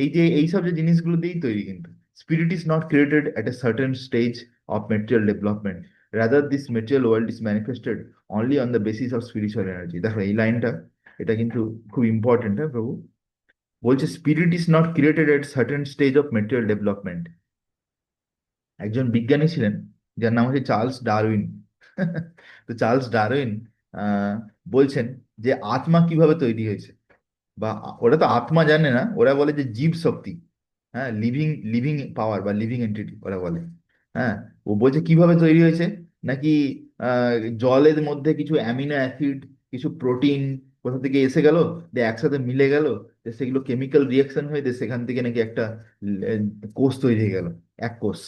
এই যে এইসব যে জিনিসগুলো দিয়েই তৈরি কিন্তু। Spirit is not created at a certain stage of material development, rather this material world is manifested only on the basis of spiritual energy. দেখো এই লাইনটা, এটা কিন্তু খুব ইম্পর্টেন্ট। হ্যাঁ প্রভু বলছে spirit is not created at certain stage of material development. একজন বিজ্ঞানী ছিলেন যার নাম হচ্ছে চার্লস ডারউইন। তো চার্লস ডারউইন আহ, বলছেন যে আত্মা কিভাবে তৈরি হয়েছে, বা ওরা তো আত্মা জানে না, ওরা বলে যে জীব শক্তি। হ্যাঁ, লিভিং লিভিং পাওয়ার বা লিভিং এন্টিটি ওরা বলে। হ্যাঁ, ও বলছে কিভাবে তৈরি হয়েছে, নাকি আহ, জলের মধ্যে কিছু অ্যামিনো অ্যাসিড, কিছু প্রোটিন কোথা থেকে এসে গেল, দিয়ে একসাথে মিলে গেল, দিয়ে সেগুলো কেমিক্যাল রিয়াকশন হয়ে দিয়ে সেখান থেকে নাকি একটা কোষ তৈরি হয়ে গেল, এক কোষ।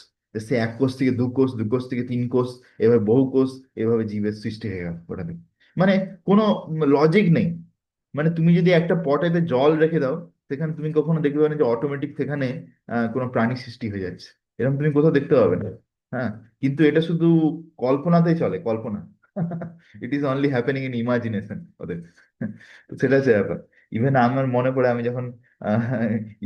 সে এক কোষ থেকে দু কোষ, দু কোষ থেকে তিন কোষ, এভাবে বহু কোষ, এভাবে জীবের সৃষ্টি হয়ে গেল ওটাতে। মানে কোনো লজিক নেই। মানে তুমি যদি একটা পটেতে জল রেখে দাও, সেখানে তুমি কখনো দেখতে পাবে না যে অটোমেটিক সেখানে কোনো প্রাণী সৃষ্টি হয়ে যাচ্ছে, এরকম তুমি কোথাও দেখতে পাবে না। হ্যাঁ, কিন্তু এটা শুধু কল্পনাতেই চলে, কল্পনা। It is only happening in imagination ওদের। তো সেটা হচ্ছে ব্যাপার। ইভেন আমার মনে পড়ে আমি যখন আহ,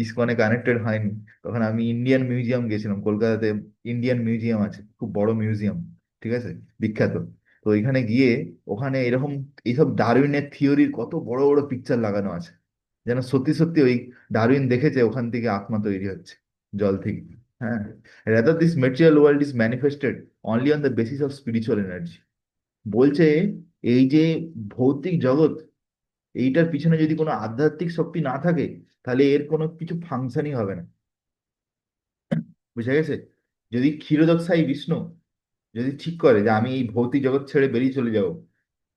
ইসকনে কানেক্টেড হয়নি, তখন আমি ইন্ডিয়ান মিউজিয়াম গেছিলাম কলকাতাতে। ইন্ডিয়ান মিউজিয়াম আছে, খুব বড় মিউজিয়াম, ঠিক আছে, বিখ্যাত। তো ওইখানে গিয়ে, ওখানে এরকম এইসব ডারউইনের থিওরির কত বড় বড় পিকচার লাগানো আছে, যেন সত্যি সত্যি ওই ডারউইন দেখেছে ওখান থেকে আত্মা তৈরি হচ্ছে জল থেকে। হ্যাঁ, rather this material world is manifested only on the basis of spiritual energy. বলছে এই যে ভৌতিক জগৎ, এইটার পিছনে যদি কোনো আধ্যাত্মিক শক্তি না থাকে, তাহলে এর কোনো কিছু ফাংশনই হবে না। বুঝা গেছে? যদি ক্ষীরোদক বিষ্ণু যদি ঠিক করে যে আমি এই ভৌতিক জগৎ ছেড়ে বেরিয়ে চলে যাব,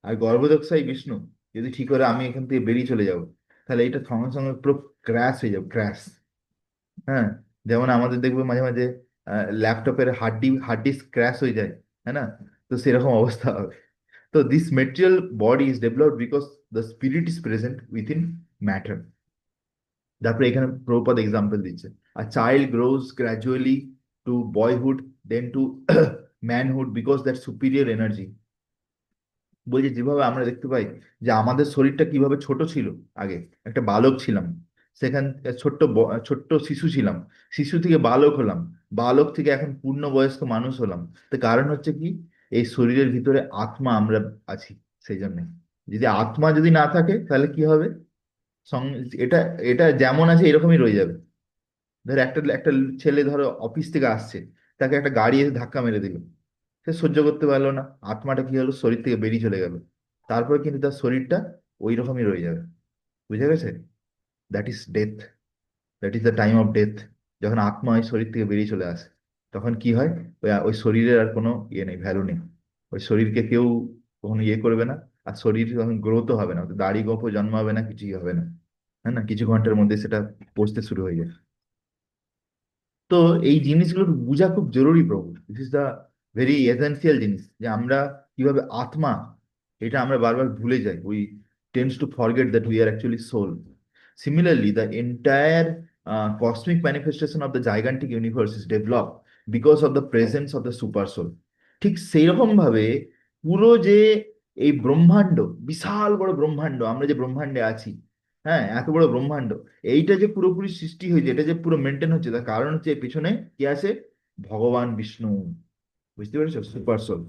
আর গর্ভদক্ষাই বিষ্ণু যদি ঠিক করে আমি এখান থেকে বেরিয়ে চলে যাব, তাহলে এটা সঙ্গে সঙ্গে পুরো ক্র্যাশ হয়ে যাবে, ক্র্যাশ। হ্যাঁ, যেমন আমাদের দেখবে মাঝে মাঝে ল্যাপটপের হার্ড ডিস্ক ক্র্যাশ হয়ে যায়, হ্যাঁ না? তো সেরকম অবস্থা হবে। তো this material body is developed because the spirit is present within matter. তারপরে এখানে প্রভুপাদ এক্সাম্পল দিচ্ছে, a child grows gradually to boyhood, then to manhood because that superior energy. বলছে যেভাবে আমরা দেখতে পাই যে আমাদের শরীরটা কিভাবে ছোট ছিল আগে, একটা বালক ছিলাম, সেখান থেকে ছোট্ট শিশু ছিলাম, শিশু থেকে বালক হলাম, বালক থেকে এখন পূর্ণবয়স্ক মানুষ হলাম। তো কারণ হচ্ছে কি, এই শরীরের ভিতরে আত্মা আমরা আছি, সেই জন্য। যদি আত্মা যদি না থাকে তাহলে কি হবে? এটা এটা যেমন আছে এরকমই রয়ে যাবে। ধরো একটা একটা ছেলে ধরো অফিস থেকে আসছে, তাকে একটা গাড়ি এসে ধাক্কা মেরে দিল, সে সহ্য করতে পারলো না, আত্মাটা কি হলো, শরীর থেকে বেরিয়ে চলে গেল। তারপরে কিন্তু তার শরীরটা ওই রকমই রয়ে যাবে। বুঝে গেছে? That is death, that is the time of death. যখন আত্মা ওই শরীর থেকে বেরিয়ে চলে আসে, তখন কি হয়, ওই ওই শরীরের আর কোনো ইয়ে নেই, ভ্যালু নেই। ওই শরীরকে কেউ কখনো ইয়ে করবে না। আর শরীর তখন গ্রোথও হবে না, দাড়ি গোঁফও জন্মাবে না, কিছুই হবে না। হ্যাঁ না, কিছু ঘন্টার মধ্যে সেটা পচতে শুরু হয়ে যায়। তো এই জিনিসগুলো বোঝা খুব জরুরি প্রভু। This is the very essential জিনিস, যে আমরা কিভাবে আত্মা, এটা আমরা বারবার ভুলে যাই। We tends to forget that we are actually soul. Similarly the entire cosmic manifestation of the gigantic universe is develop because of the presence of the super soul. ঠিক সেই রকম ভাবে পুরো যে এই ব্রহ্মাণ্ড, বিশাল বড় ব্রহ্মাণ্ড, আমরা যে ব্রহ্মাণ্ডে আছি, হ্যাঁ, এত বড় ব্রহ্মাণ্ড, এইটা যে পুরোপুরি সৃষ্টি হয়েছে, এটা যে পুরো মেনটেন হচ্ছে, তার কারণ হচ্ছে এর পিছনে কি আছে? ভগবান বিষ্ণু। বুঝতে পেরেছো? Super soul.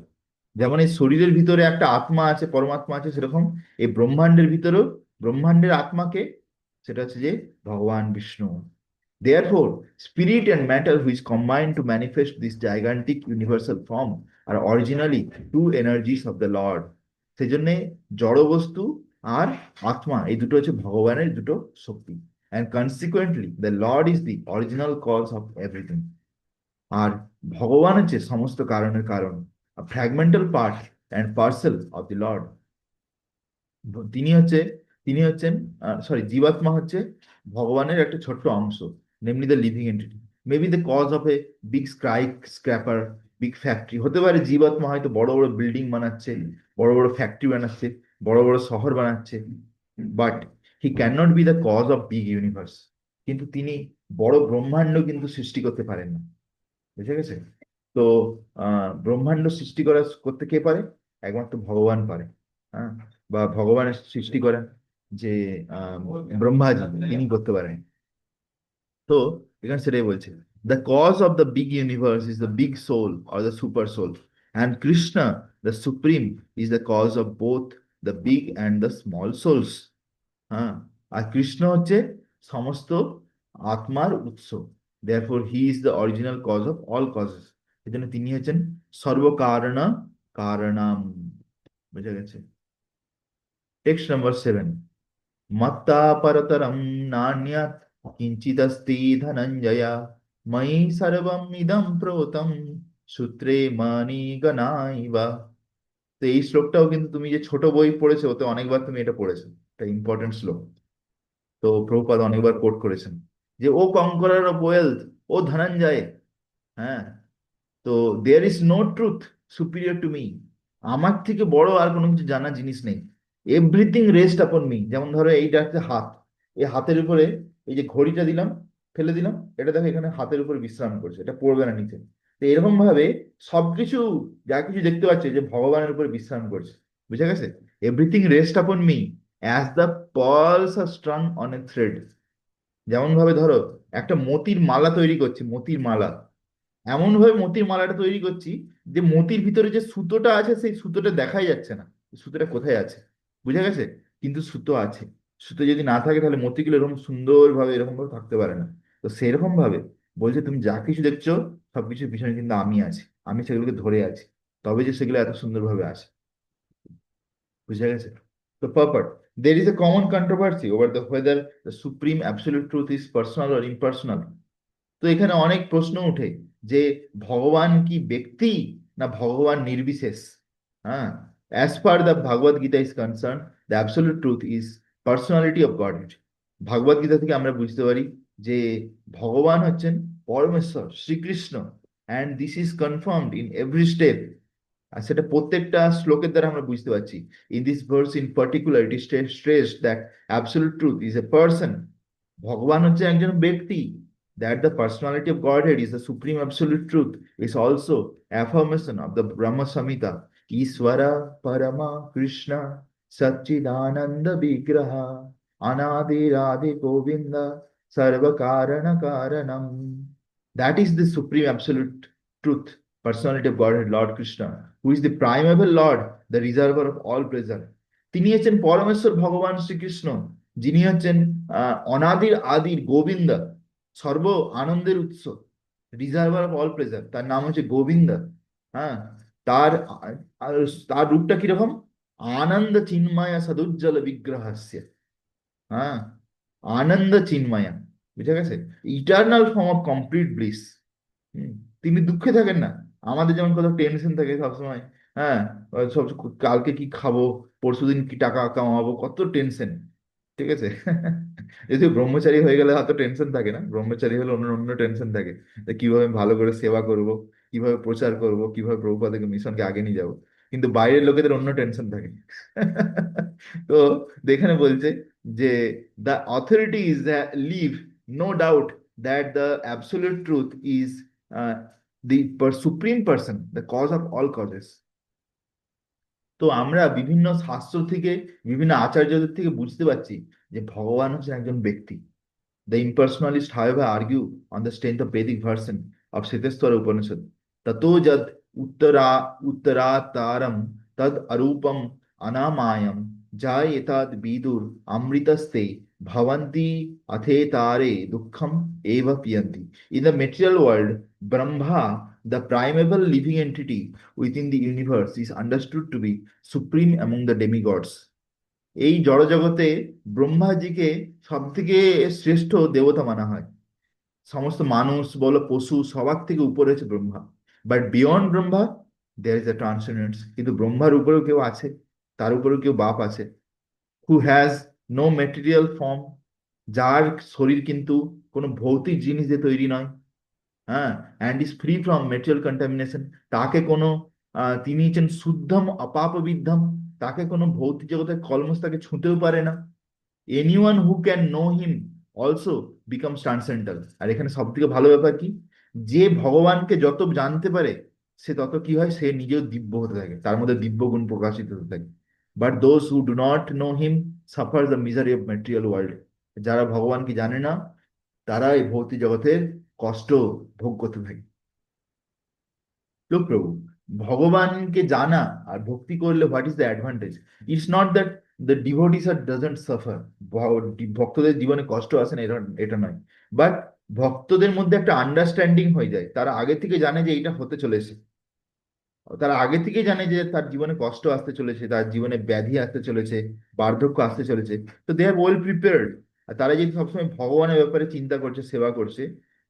যেমন এই শরীরের ভিতরে একটা আত্মা আছে, পরমাত্মা আছে, সেরকম এই ব্রহ্মাণ্ডের ভিতরেও ব্রহ্মাণ্ডের আত্মাকে, সেটা হচ্ছে যে ভগবান Vishnu. Therefore, spirit and matter which combine to manifest this gigantic universal form are originally two energies of the Lord. সেই জন্য জড় বস্তু আর আত্মা, এই দুটো হচ্ছে ভগবানের দুটো শক্তি। And consequently, the Lord is the original cause of everything. আর ভগবান হচ্ছে সমস্ত কারণের কারণ। A fragmental part and parcel of the Lord. তিনি হচ্ছে তিনি হচ্ছেন, সরি, জীবাত্মা হচ্ছে ভগবানের একটা ছোট্ট অংশ, namely the living entity, maybe the cause of a big scraper, big factory. হতে পারে জীবাত্মা হয়তো বড় বড় বিল্ডিং বানাচ্ছে, বড় বড় ফ্যাক্টরি বানাচ্ছে, বড় বড় শহর বানাচ্ছে, but he can not be the cause of big universe. কিন্তু তিনি বড় ব্রহ্মাণ্ড কিন্তু সৃষ্টি করতে পারেন না। বুঝে গেছে? তো ব্রহ্মাণ্ড সৃষ্টি করতে কে পারে? একমাত্র ভগবান পারে। হ্যাঁ, বা ভগবানের সৃষ্টি করেন যে আহ, ব্রহ্মাজি, তিনি করতে পারেন। তো এখানে সেটাই বলছে, the cause of the big universe is the big soul or the super soul, and Krishna the supreme is the cause of both the big and the small souls. হ্যাঁ, আর কৃষ্ণ হচ্ছে সমস্ত আত্মার উৎস। Therefore he is the original cause of all causes. এই জন্য তিনি হচ্ছেন সর্বকারণ কারণাম। বুঝা গেছে? টেক্সট নাম্বার 7, মত্তা পরতরম নান্যৎ কিঞ্চিদস্তি ধনঞ্জয়, ময়ি সর্বম ইদম প্রোতম সূত্রে মণিগণাইবা। তো এই শ্লোকটাও কিন্তু তুমি যে ছোট বই পড়েছো, ওতে অনেকবার তুমি এটা পড়েছো, এটা ইম্পর্টেন্ট শ্লোক। তো প্রভুপাদ অনেকবার কোট করেছেন যে O conqueror of wealth, O Dhananjaya, হ্যাঁ, তো there is no truth superior to me, আমার থেকে বড় আর কোনো কিছু জানা জিনিস নেই। Everything rest upon me. যেমন ধরো এইটা হচ্ছে হাত, এই হাতের উপরে এই যে ঘড়িটা দিলাম, ফেলে দিলাম, এটা দেখো এখানে হাতের উপরে বিশ্রাম করছে, এটা পড়বে না নিচে। তো এরকম ভাবে সবকিছু, যা কিছু দেখতে পাচ্ছে যে ভগবানের উপরে বিশ্রাম করছে। বুঝে গেছে? Everything rest upon me as the pearls are strung on a thread. যেমন ভাবে ধরো একটা মতির মালা তৈরি করছি, মতির মালা, এমন ভাবে মতির মালাটা তৈরি করছি যে মতির ভিতরে যে সুতোটা আছে সেই সুতোটা দেখাই যাচ্ছে না, সুতোটা কোথায় আছে। বুঝে গেছে? কিন্তু সুতো আছে। সুতো যদি না থাকে তাহলে মতিগুলো এরকম সুন্দরভাবে এরকম ভাবে থাকতে পারে না। তো সেরকম ভাবে বলছে তুমি যা কিছু দেখছো সবকিছুর পিছনে কিন্তু আমি আছি, আমি সেগুলোকে ধরে আছি, তবে যে সেগুলো এত সুন্দরভাবে আসে। বুঝে গেছে? তো পারপট, there is a common controversy over the whether the supreme absolute truth is personal or impersonal. তো এখানে অনেক প্রশ্ন ওঠে যে ভগবান কি ব্যক্তি না ভগবান নির্বিশেষ। হ্যাঁ, as per the Bhagavad Gita is concern, the absolute truth is personality of godhead. Bhagavad Gita থেকে আমরা বুঝতে পারি যে ভগবান হচ্ছেন পরমেশ্বর Srikrishna, and this is confirmed in every step. আর সেটা প্রত্যেকটা শ্লোকের দ্বারা আমরা বুঝতে পারছি। In this verse in particular it is stress that absolute truth is a person. ভগবান হচ্ছে একজন ব্যক্তি। That the personality of Godhead is the supreme absolute truth is also affirmation of the Brahma Samhita. Iswara Parama Krishna Satchidananda Vigraha Anadi Radhi Govinda Sarva Karana Karanam. That is the supreme absolute truth, personality of Godhead, Lord Krishna, who is the primeval Lord, the reservoir of all pleasure. তিনি হচ্ছেন পরমেশ্বর ভগবান শ্রীকৃষ্ণ, যিনি হচ্ছেন অনাদির আদির গোবিন্দ, সর্ব আনন্দের উৎস, রিজার্ভার অফ অল প্লেজার। তার নাম হচ্ছে গোবিন্দ। হ্যাঁ, তার তার রূপটা কিরকম? আনন্দ চিন্ময় সদুজ্জ্বল বিগ্রহস্য। হ্যাঁ, আনন্দ চিন্ময়া। বুঝে গেছে? Eternal form of complete bliss. Hmm, তিনি দুঃখে থাকেন না। আমাদের যেমন কত টেনশন থাকে সবসময়। হ্যাঁ, সব কালকে কি খাবো, পরশুদিন কি টাকা কামাবো, কত টেনশন। ঠিক আছে? যদি ব্রহ্মচারী হয়ে গেলে হয়তো টেনশন থাকে না, ব্রহ্মচারী হলে অন্য অন্য টেনশন থাকে, যে কিভাবে ভালো করে সেবা করব, কিভাবে প্রচার করব, কিভাবে প্রভুপাদকে মিশনকে আগে নিয়ে যাবো। কিন্তু বাইরের লোকেদের অন্য টেনশন থাকে। তো এখানে বলছে যে the authorities leave no doubt that the absolute truth is the supreme person, the cause of all causes. তো আমরা বিভিন্ন শাস্ত্র থেকে, বিভিন্ন আচার্যদের থেকে বুঝতে পারছি যে ভগবান হচ্ছে একজন ব্যক্তি। The impersonalists, however, argue on the strength of Vedic version of Sheteswara Upanishad. Tato jad uttarataram tad arupam anamayam jai etad vidur amritaste bhavanti athetare dukkham eva piyanti. In the material world, Brahma, the primeval living entity within the universe, is understood to be supreme among the demigods. এই জড়জগতে ব্রহ্মাজিকে সব থেকে শ্রেষ্ঠ দেবতা মানা হয়। সমস্ত মানুষ বলো, পশু, সবার থেকে উপরে হচ্ছে Brahma. But beyond Brahma there is a transcendence. কিন্তু ব্রহ্মার উপরেও কেউ আছে, তার উপরেও কেউ বাপ আছে, who has no material form, যার শরীর কিন্তু কোনো ভৌতিক জিনিস দিয়ে তৈরি নয়। হ্যাঁ, and is free from material contamination. তাকে কোনো তিনি হচ্ছেন শুদ্ধম অপাপবিদ্ধম, তাকে কোনো ভৌতিক জগতের কলমশ তাকে ছুঁতেও পারে না। Anyone who can know him also becomes transcendental. আর এখানে সব থেকে ভালো ব্যাপার কি, যে ভগবানকে যত জানতে পারে সে তত কি হয়, সে নিজেও দিব্য হতে থাকে, তার মধ্যে দিব্য গুণ প্রকাশিত হতে থাকে। But those who do not know him suffer the misery of material world. যারা ভগবানকে জানে না তারা এই ভৌতিক জগতের কষ্ট ভোগ করতে থাকে। লোক প্রভু, ভগবানকে জানা আর ভক্তি করলে what is the advantage? It's not that the devotees are doesn't suffer, ভক্তদের জীবনে কষ্ট আসে না, এটা এটা নয়। বাট ভক্তদের মধ্যে একটা আন্ডারস্ট্যান্ডিং হয়ে যায়, তারা আগে থেকে জানে যে এটা হতে চলেছে, তারা আগে থেকে জানে যে তার জীবনে কষ্ট আসতে চলেছে, তার জীবনে ব্যাধি আসতে চলেছে, বার্ধক্য আসতে চলেছে। তো দে আর ওয়েল প্রিপেয়ার্ড। আর তারা যদি সবসময় ভগবানের ব্যাপারে চিন্তা করছে, সেবা করছে,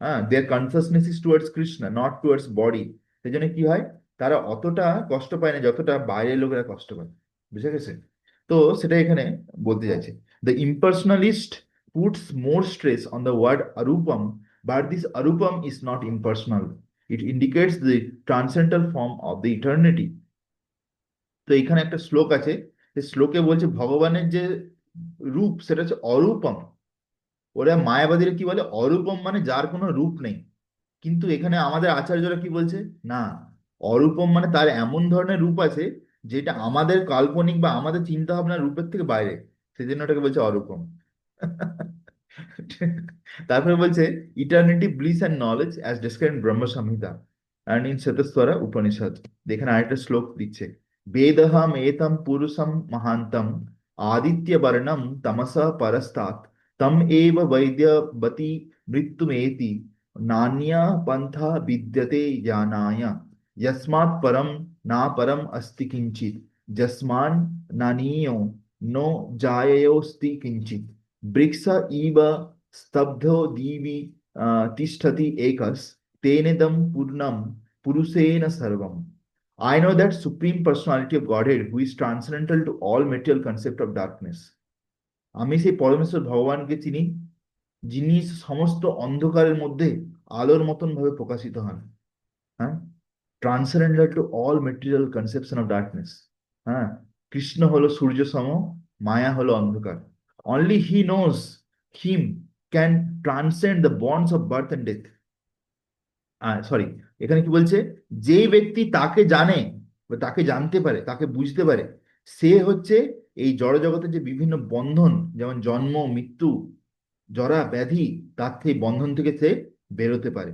হ্যাঁ, their consciousness is towards Krishna, not towards body. সেই জন্য কি হয়, তারা অতটা কষ্ট পায় না যতটা বাইরের লোকেরা কষ্ট পায়। বুঝে গেছে? তো সেটা এখানে বলতে চাইছে। The impersonalist puts more stress on the word arupam, but this arupam is not impersonal. It indicates the transcendental form of the eternity. তো এখানে একটা শ্লোক আছে, সেই শ্লোকে বলছে ভগবানের যে রূপ সেটা হচ্ছে অরূপম। ওরা মায়াবাদীরা কি বলে, অরূপম মানে যার কোনো রূপ নেই। কিন্তু এখানে আমাদের আচার্যরা কি বলছে, না, অরূপম মানে তার এমন ধরনের রূপ আছে যেটা আমাদের কাল্পনিক বা আমাদের চিন্তা ভাবনার রূপের থেকে বাইরে, সেজন্য ওটাকে বলছে অরূপম। তারপরে বলছে eternity, bliss and knowledge as described Brahma Samhita and in শ্বেতস্বরা Upanishad. এখানে আরেকটা শ্লোক দিচ্ছে, বেদহম এতম পুরুষম মহান্তম আদিত্য বর্ণম তমসা পরস্তাৎ তম এব বৈদ্যবতী মৃত্যুমেতি নান্যা পন্থা বিদ্যতে জ্ঞানায় यस्मात् परम ना परम अस्ति किंचित जस्मान् नानीयो नो जाययोस्ति किंचित वृक्ष इव स्तब्धो दीवि तिष्ठति एकस तेनेदं पूर्णं पुरुषेण सर्वम्. I know that supreme personality of Godhead who is transcendental to all material concept of darkness. আমি সেই পরমেশ্বর ভগবানকে চিনি যিনি সমস্ত অন্ধকারের মধ্যে আলোর মতন ভাবে প্রকাশিত হন। হ্যাঁ, transcendental to all material conception of darkness. হ্যাঁ, কৃষ্ণ হলো সূর্য সম, মায়া হলো অন্ধকার। Only he knows him can transcend the bonds of birth and death. Sorry, এখানে কি বলছে, যেই ব্যক্তি তাকে জানে বা তাকে জানতে পারে, তাকে বুঝতে পারে, সে হচ্ছে এই জড় জগতের যে বিভিন্ন বন্ধন, যেমন জন্ম মৃত্যু জরা ব্যাধি, তার থেকে বন্ধন থেকে সে বেরোতে পারে।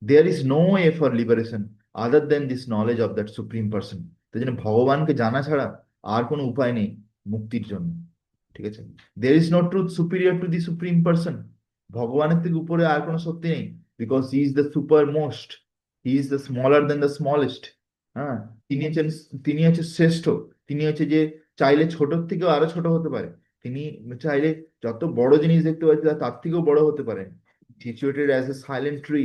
There is no way for liberation other than this knowledge of that supreme person. তাই জন্য ভগবানকে জানা ছাড়া আর কোনো উপায় নেই মুক্তির জন্য। ঠিক আছে, there is no truth superior to the supreme person. ভগবানের থেকে উপরে আর কোনো সত্যি নেই, because he is the super most, he is the smaller than the smallest. হ্যাঁ, তিনি হচ্ছেন, তিনি হচ্ছে শ্রেষ্ঠ। তিনি হচ্ছে যে চাইলে ছোটর থেকেও আরো ছোট হতে পারে। তিনি চাইলে যত বড় জিনিস দেখতে পাচ্ছি তার থেকেও বড় হতে পারেন। Situated as a silent tree,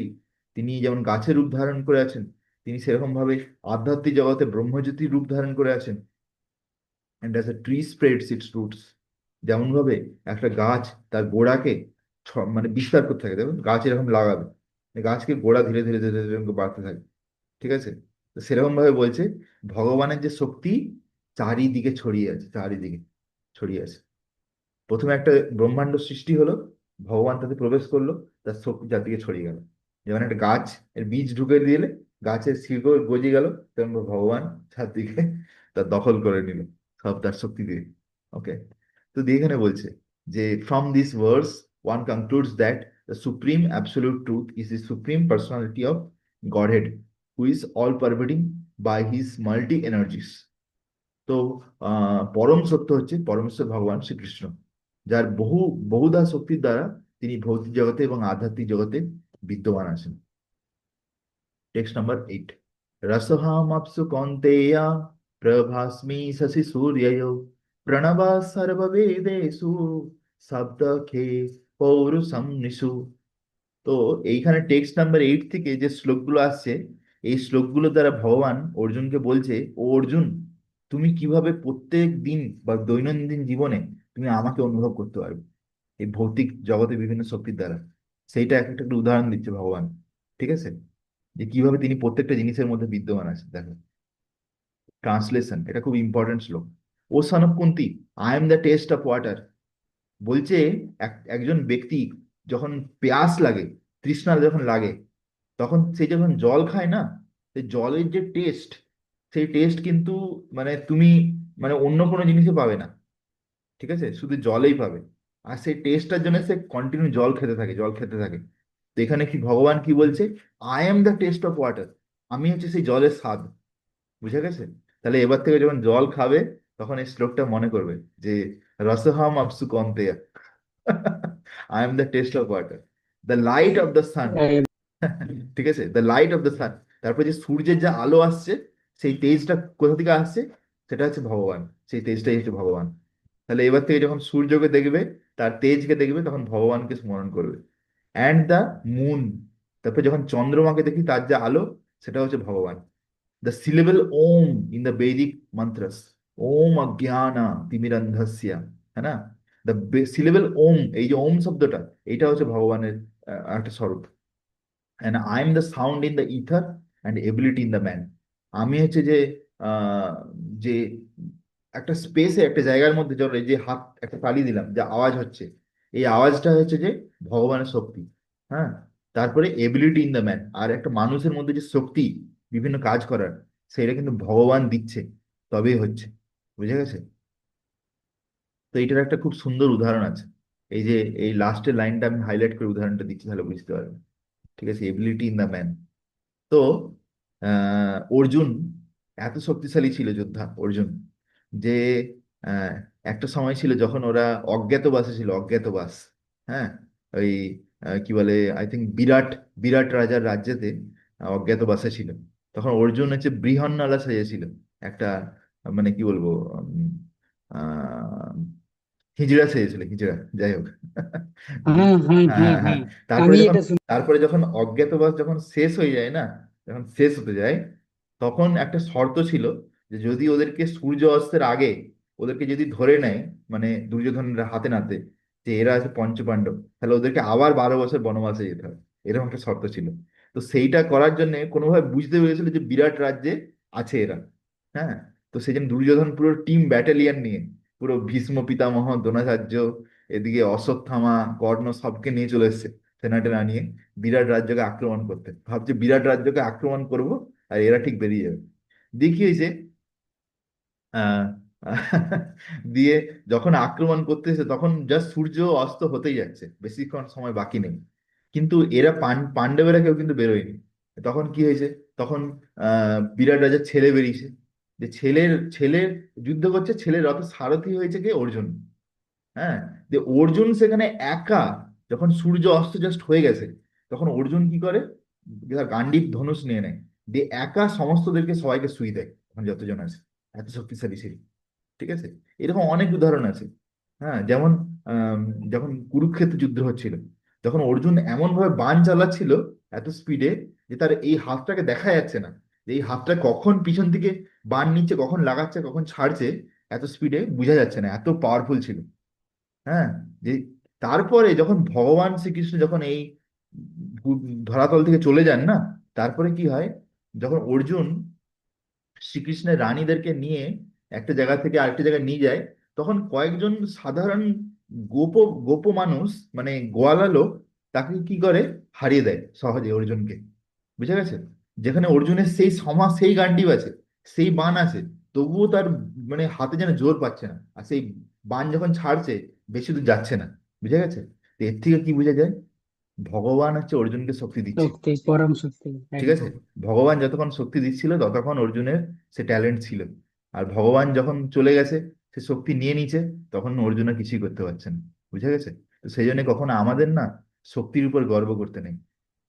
তিনি যেমন গাছের রূপ ধারণ করে আছেন, তিনি সেরকম ভাবে আধ্যাত্মিক জগতে ব্রহ্মজ্যোতির রূপ ধারণ করে আছেন। And as a tree spreads it's roots, যেমন ভাবে একটা গাছ তার গোড়াকে মানে বিস্তার করতে থাকে, দেখুন গাছ এরকম লাগাবে, গাছকে গোড়া ধীরে ধীরে ধীরে ধীরে এরকম বাড়তে থাকে। ঠিক আছে, তো সেরকম ভাবে বলছে ভগবানের যে শক্তি চারিদিকে ছড়িয়ে আছে, চারিদিকে ছড়িয়ে আছে। প্রথমে একটা ব্রহ্মাণ্ড সৃষ্টি হলো, ভগবান তাতে প্রবেশ করলো, তার শক্তি চারদিকে ছড়িয়ে গেল। যেমন একটা গাছ এর বীজ ঢুকে দিলে গাছের শিকড় গজে গেল, তেমন ভগবান চারদিকে তার দখল করে নিল সব তার শক্তি দিয়ে। ওকে, তো দিয়ে এখানে বলছে যে from this words one concludes that the supreme absolute truth is the supreme personality of godhead who is all pervading by his multi energies. তো পরম সত্য হচ্ছে পরমেশ্বর ভগবান শ্রীকৃষ্ণ, যার বহুধা শক্তির দ্বারা তিনি ভৌতিক জগতে এবং আধ্যাত্মিক জগতে বিদ্যমান আছেন। টেক্সট নাম্বার 8, রসহামপ্সু কৌন্তেয়া প্রভাস্মি শশি সূর্যয় প্রণবা সর্ববেদেষু শব্দ খে পৌরুষম নিষু। তো এইখানে টেক্সট নাম্বার 8 থেকে যে শ্লোকগুলো আসছে, এই শ্লোকগুলো দ্বারা ভগবান অর্জুনকে বলছে, ও অর্জুন, তুমি কিভাবে প্রত্যেক দিন বা দৈনন্দিন জীবনে তুমি আমাকে অনুভব করতে পারবে এই ভৌতিক জগতে বিভিন্ন শক্তির দ্বারা, সেইটা একটা একটা উদাহরণ দিচ্ছে ভগবান। ঠিক আছে, যে কিভাবে তিনি প্রত্যেকটা জিনিসের মধ্যে বিদ্যমান আছে। দেখো ট্রান্সলেশন, এটা খুব ইম্পর্টেন্ট শ্লোক। O son of Kunti, I am the taste of water. বলছে একজন ব্যক্তি যখন প্যাস লাগে, তৃষ্ণা যখন লাগে, তখন সে যখন জল খায় না, সেই জলের যে টেস্ট, সেই টেস্ট কিন্তু মানে তুমি মানে অন্য কোনো জিনিসে পাবে না। ঠিক আছে, শুধু জলেই পাবে। আর সেই টেস্টটার জন্য সে কন্টিনিউ জল খেতে থাকে, জল খেতে থাকে। তো এখানে কি ভগবান কি বলছে, I am the taste of water, আমি হচ্ছে সেই জলের স্বাদ। বুঝে গেছে? তাহলে এবার থেকে যখন জল খাবে তখন এই শ্লোকটা মনে করবে যে রসহাম আপসু কন্তেয়া, I am the taste of water, the light of the sun. ঠিক আছে, the light of the sun. তারপরে যে সূর্যের যে আলো আসছে, সেই তেজটা কোথা থেকে আসছে, সেটা হচ্ছে ভগবান, সেই তেজটাই হচ্ছে ভগবান। তাহলে এবার থেকে যখন সূর্যকে দেখবে, তার তেজকে দেখবে, তখন ভগবানকে স্মরণ করবে। অ্যান্ড দ্য মুন, তারপরে যখন চন্দ্রমাকে দেখি তার যে আলো, সেটা হচ্ছে ভগবান। The syllable Om in the বৈদিক মন্ত্রস, ওম অজ্ঞানা তিমিরন্ধস্য, হ্যাঁ না, দ্য সিলেবল ওম, এই যে ওম শব্দটা, এইটা হচ্ছে ভগবানের একটা স্বরূপ। And I am the sound in the ether and ability in the man. আমি হচ্ছে যে আহ, যে একটা স্পেসে একটা জায়গার মধ্যে ধরো এই যে হাত একটা তালি দিলাম, যে আওয়াজ হচ্ছে, এই আওয়াজটা হচ্ছে যে ভগবানের শক্তি। হ্যাঁ। তারপরে এবিলিটি ইন দ্য ম্যান, আর একটা মানুষের মধ্যে যে শক্তি বিভিন্ন কাজ করার, সেটা কিন্তু ভগবান দিচ্ছে, তবেই হচ্ছে। বুঝে গেছে? তো এইটার একটা খুব সুন্দর উদাহরণ আছে। এই যে এই লাস্টের লাইনটা আমি হাইলাইট করে উদাহরণটা দিচ্ছি, তাহলে বুঝতে পারবেন। ঠিক আছে, এবিলিটি ইন দ্য ম্যান। তো অর্জুন এত শক্তিশালী ছিল যোদ্ধা অর্জুন, যে আহ, একটা সময় ছিল যখন ওরা অজ্ঞাতবাসে ছিল, অজ্ঞাতবাস। হ্যাঁ। ওই কি বলে, আই থিঙ্ক বিরাট, বিরাট রাজার রাজ্যেতে অজ্ঞাতবাসে ছিল। তখন অর্জুন হচ্ছে বৃহন্নলা সেজেছিল একটা, মানে কি বলবো, উম, আহ, হিজড়া সেজেছিল, হিজড়া, যাই হোক। হ্যাঁ হ্যাঁ হ্যাঁ হ্যাঁ হ্যাঁ হ্যাঁ। হ্যাঁ, তারপরে আমি যখন, এটা শুনি। তারপরে যখন অজ্ঞাতবাস যখন শেষ হয়ে যায় না, যখন শেষ হতে যায়, তখন একটা শর্ত ছিল যে যদি ওদেরকে সূর্য অস্তের আগে ওদেরকে যদি ধরে নেয়, মানে দুর্যোধনের হাতে নাতে, যে এরা আছে পঞ্চপাণ্ডব, তাহলে ওদেরকে আবার 12 বছর বনবাসে যেতে হবে। এরকম একটা শর্ত ছিল। তো সেইটা করার জন্য কোনোভাবে বুঝতে পেরেছিল যে বিরাট রাজ্যে আছে এরা। হ্যাঁ। তো সেই জন্য দুর্যোধন পুরো টিম ব্যাটালিয়ন নিয়ে, পুরো ভীষ্ম পিতামহ, দ্রোণাচার্য, এদিকে অশ্বত্থামা, কর্ণ, সবকে নিয়ে চলে এসেছে সেনা টেনা নিয়ে বিরাট রাজ্যকে আক্রমণ করতে। ভাবছে বিরাট রাজ্যকে আক্রমণ করব, আর এরা ঠিক বেরিয়ে যাবে। দেখিয়েছে আহ দিয়ে যখন আক্রমণ করতেছে তখন জাস্ট সূর্য অস্ত হতেই যাচ্ছে, বেশিক্ষণ সময় বাকি নেই। কিন্তু এরা পাণ্ডবেরা কেউ কিন্তু বেরোয়নি। তখন কি হয়েছে, তখন বিরাট রাজার ছেলে বেরিয়েছে, যে ছেলের যুদ্ধ করছে, ছেলের রথ সারথি হয়েছে কে, অর্জুন। হ্যাঁ। যে অর্জুন সেখানে একা, যখন সূর্য অস্ত জাস্ট হয়ে গেছে, তখন অর্জুন কি করে, তার গান্ডীব ধনুষ নিয়ে নেয়, দিয়ে একা সমস্তদেরকে সবাইকে শুই দেয়, এখন যতজন আছে, এত শক্তিশালী ছিল। ঠিক আছে। এরকম অনেক উদাহরণ আছে। হ্যাঁ, যেমন আম, যখন কুরুক্ষেত্র যুদ্ধ হচ্ছিল, যখন অর্জুন এমন ভাবে বাণ চালাচ্ছিল এত স্পিডে, যে তার এই হাতটাকে দেখা যাচ্ছে না, যে এই হাতটা কখন পিছন থেকে বাণ নিচ্ছে, কখন লাগাচ্ছে, কখন ছাড়ছে, এত স্পিডে বোঝা যাচ্ছে না, এত পাওয়ারফুল ছিল। হ্যাঁ। যে তারপরে যখন ভগবান শ্রীকৃষ্ণ যখন এই ধরাতল থেকে চলে যান না, তারপরে কি হয়, যখন অর্জুন শ্রীকৃষ্ণের রানীদেরকে নিয়ে একটা জায়গা থেকে আরেকটা জায়গায় নিয়ে যায়, তখন কয়েকজন সাধারণ গোপ গোপ মানুষ, মানে গোয়ালা লোক, তাকে কি করে, হারিয়ে দেয় সহজে অর্জুনকে। বুঝে গেছে? যেখানে অর্জুনের সেই সেই গান্ডীব আছে, সেই বাণ আছে, তবুও তার মানে হাতে যেন জোর পাচ্ছে না, আর সেই বাণ যখন ছাড়ছে, বেশি দূর যাচ্ছে না। বুঝে গেছে? তো এর থেকে কি বোঝা যায়, ভগবান হচ্ছে অর্জুনকে শক্তি দিচ্ছে। শক্তি, পরম শক্তি, ঠিক আছে। একদম। ভগবান যতক্ষণ শক্তি দিচ্ছিল ততক্ষণ অর্জুনের সে ট্যালেন্ট ছিল। আর ভগবান যখন চলে গেছে, সে শক্তি নিয়ে নিচে, তখন অর্জুন আর কিছুই করতে পারছে না। বুঝে গেছে? তো সেই জন্য কখনো আমাদের না শক্তির উপর গর্ব করতে নেই।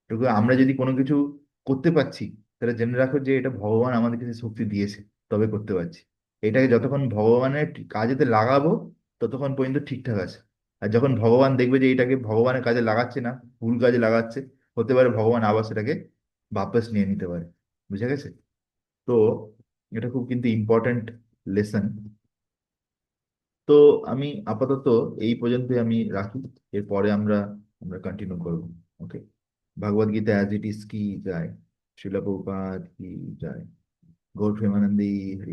তবে আমরা যদি কোনো কিছু করতে পারছি, তাহলে জেনে রাখো যে এটা ভগবান আমাদের কিছু শক্তি দিয়েছে, তবে করতে পারছি। এটাকে যতক্ষণ ভগবানের কাজেতে লাগাবো, ততক্ষণ পর্যন্ত ঠিকঠাক আছে। আর যখন ভগবান দেখবে যে এটাকে ভগবানের কাজে লাগাচ্ছে না, ভুল কাজে লাগাচ্ছে, হতে পারে ভগবান আবার সেটাকে বাপস নিয়ে নিতে পারে। বুঝে গেছে? তো এটা খুব কিন্তু ইম্পর্ট্যান্ট লেসন। তো আমি আপাতত এই পর্যন্তই আমি রাখি। এরপরে আমরা আমরা কন্টিনিউ করবো। ওকে। ভগবদ গীতা অ্যাজ ইট ইজ কি যায়, শিলা প্রভুপাদ কি যায়, গৌর প্রেমানন্দী হরি।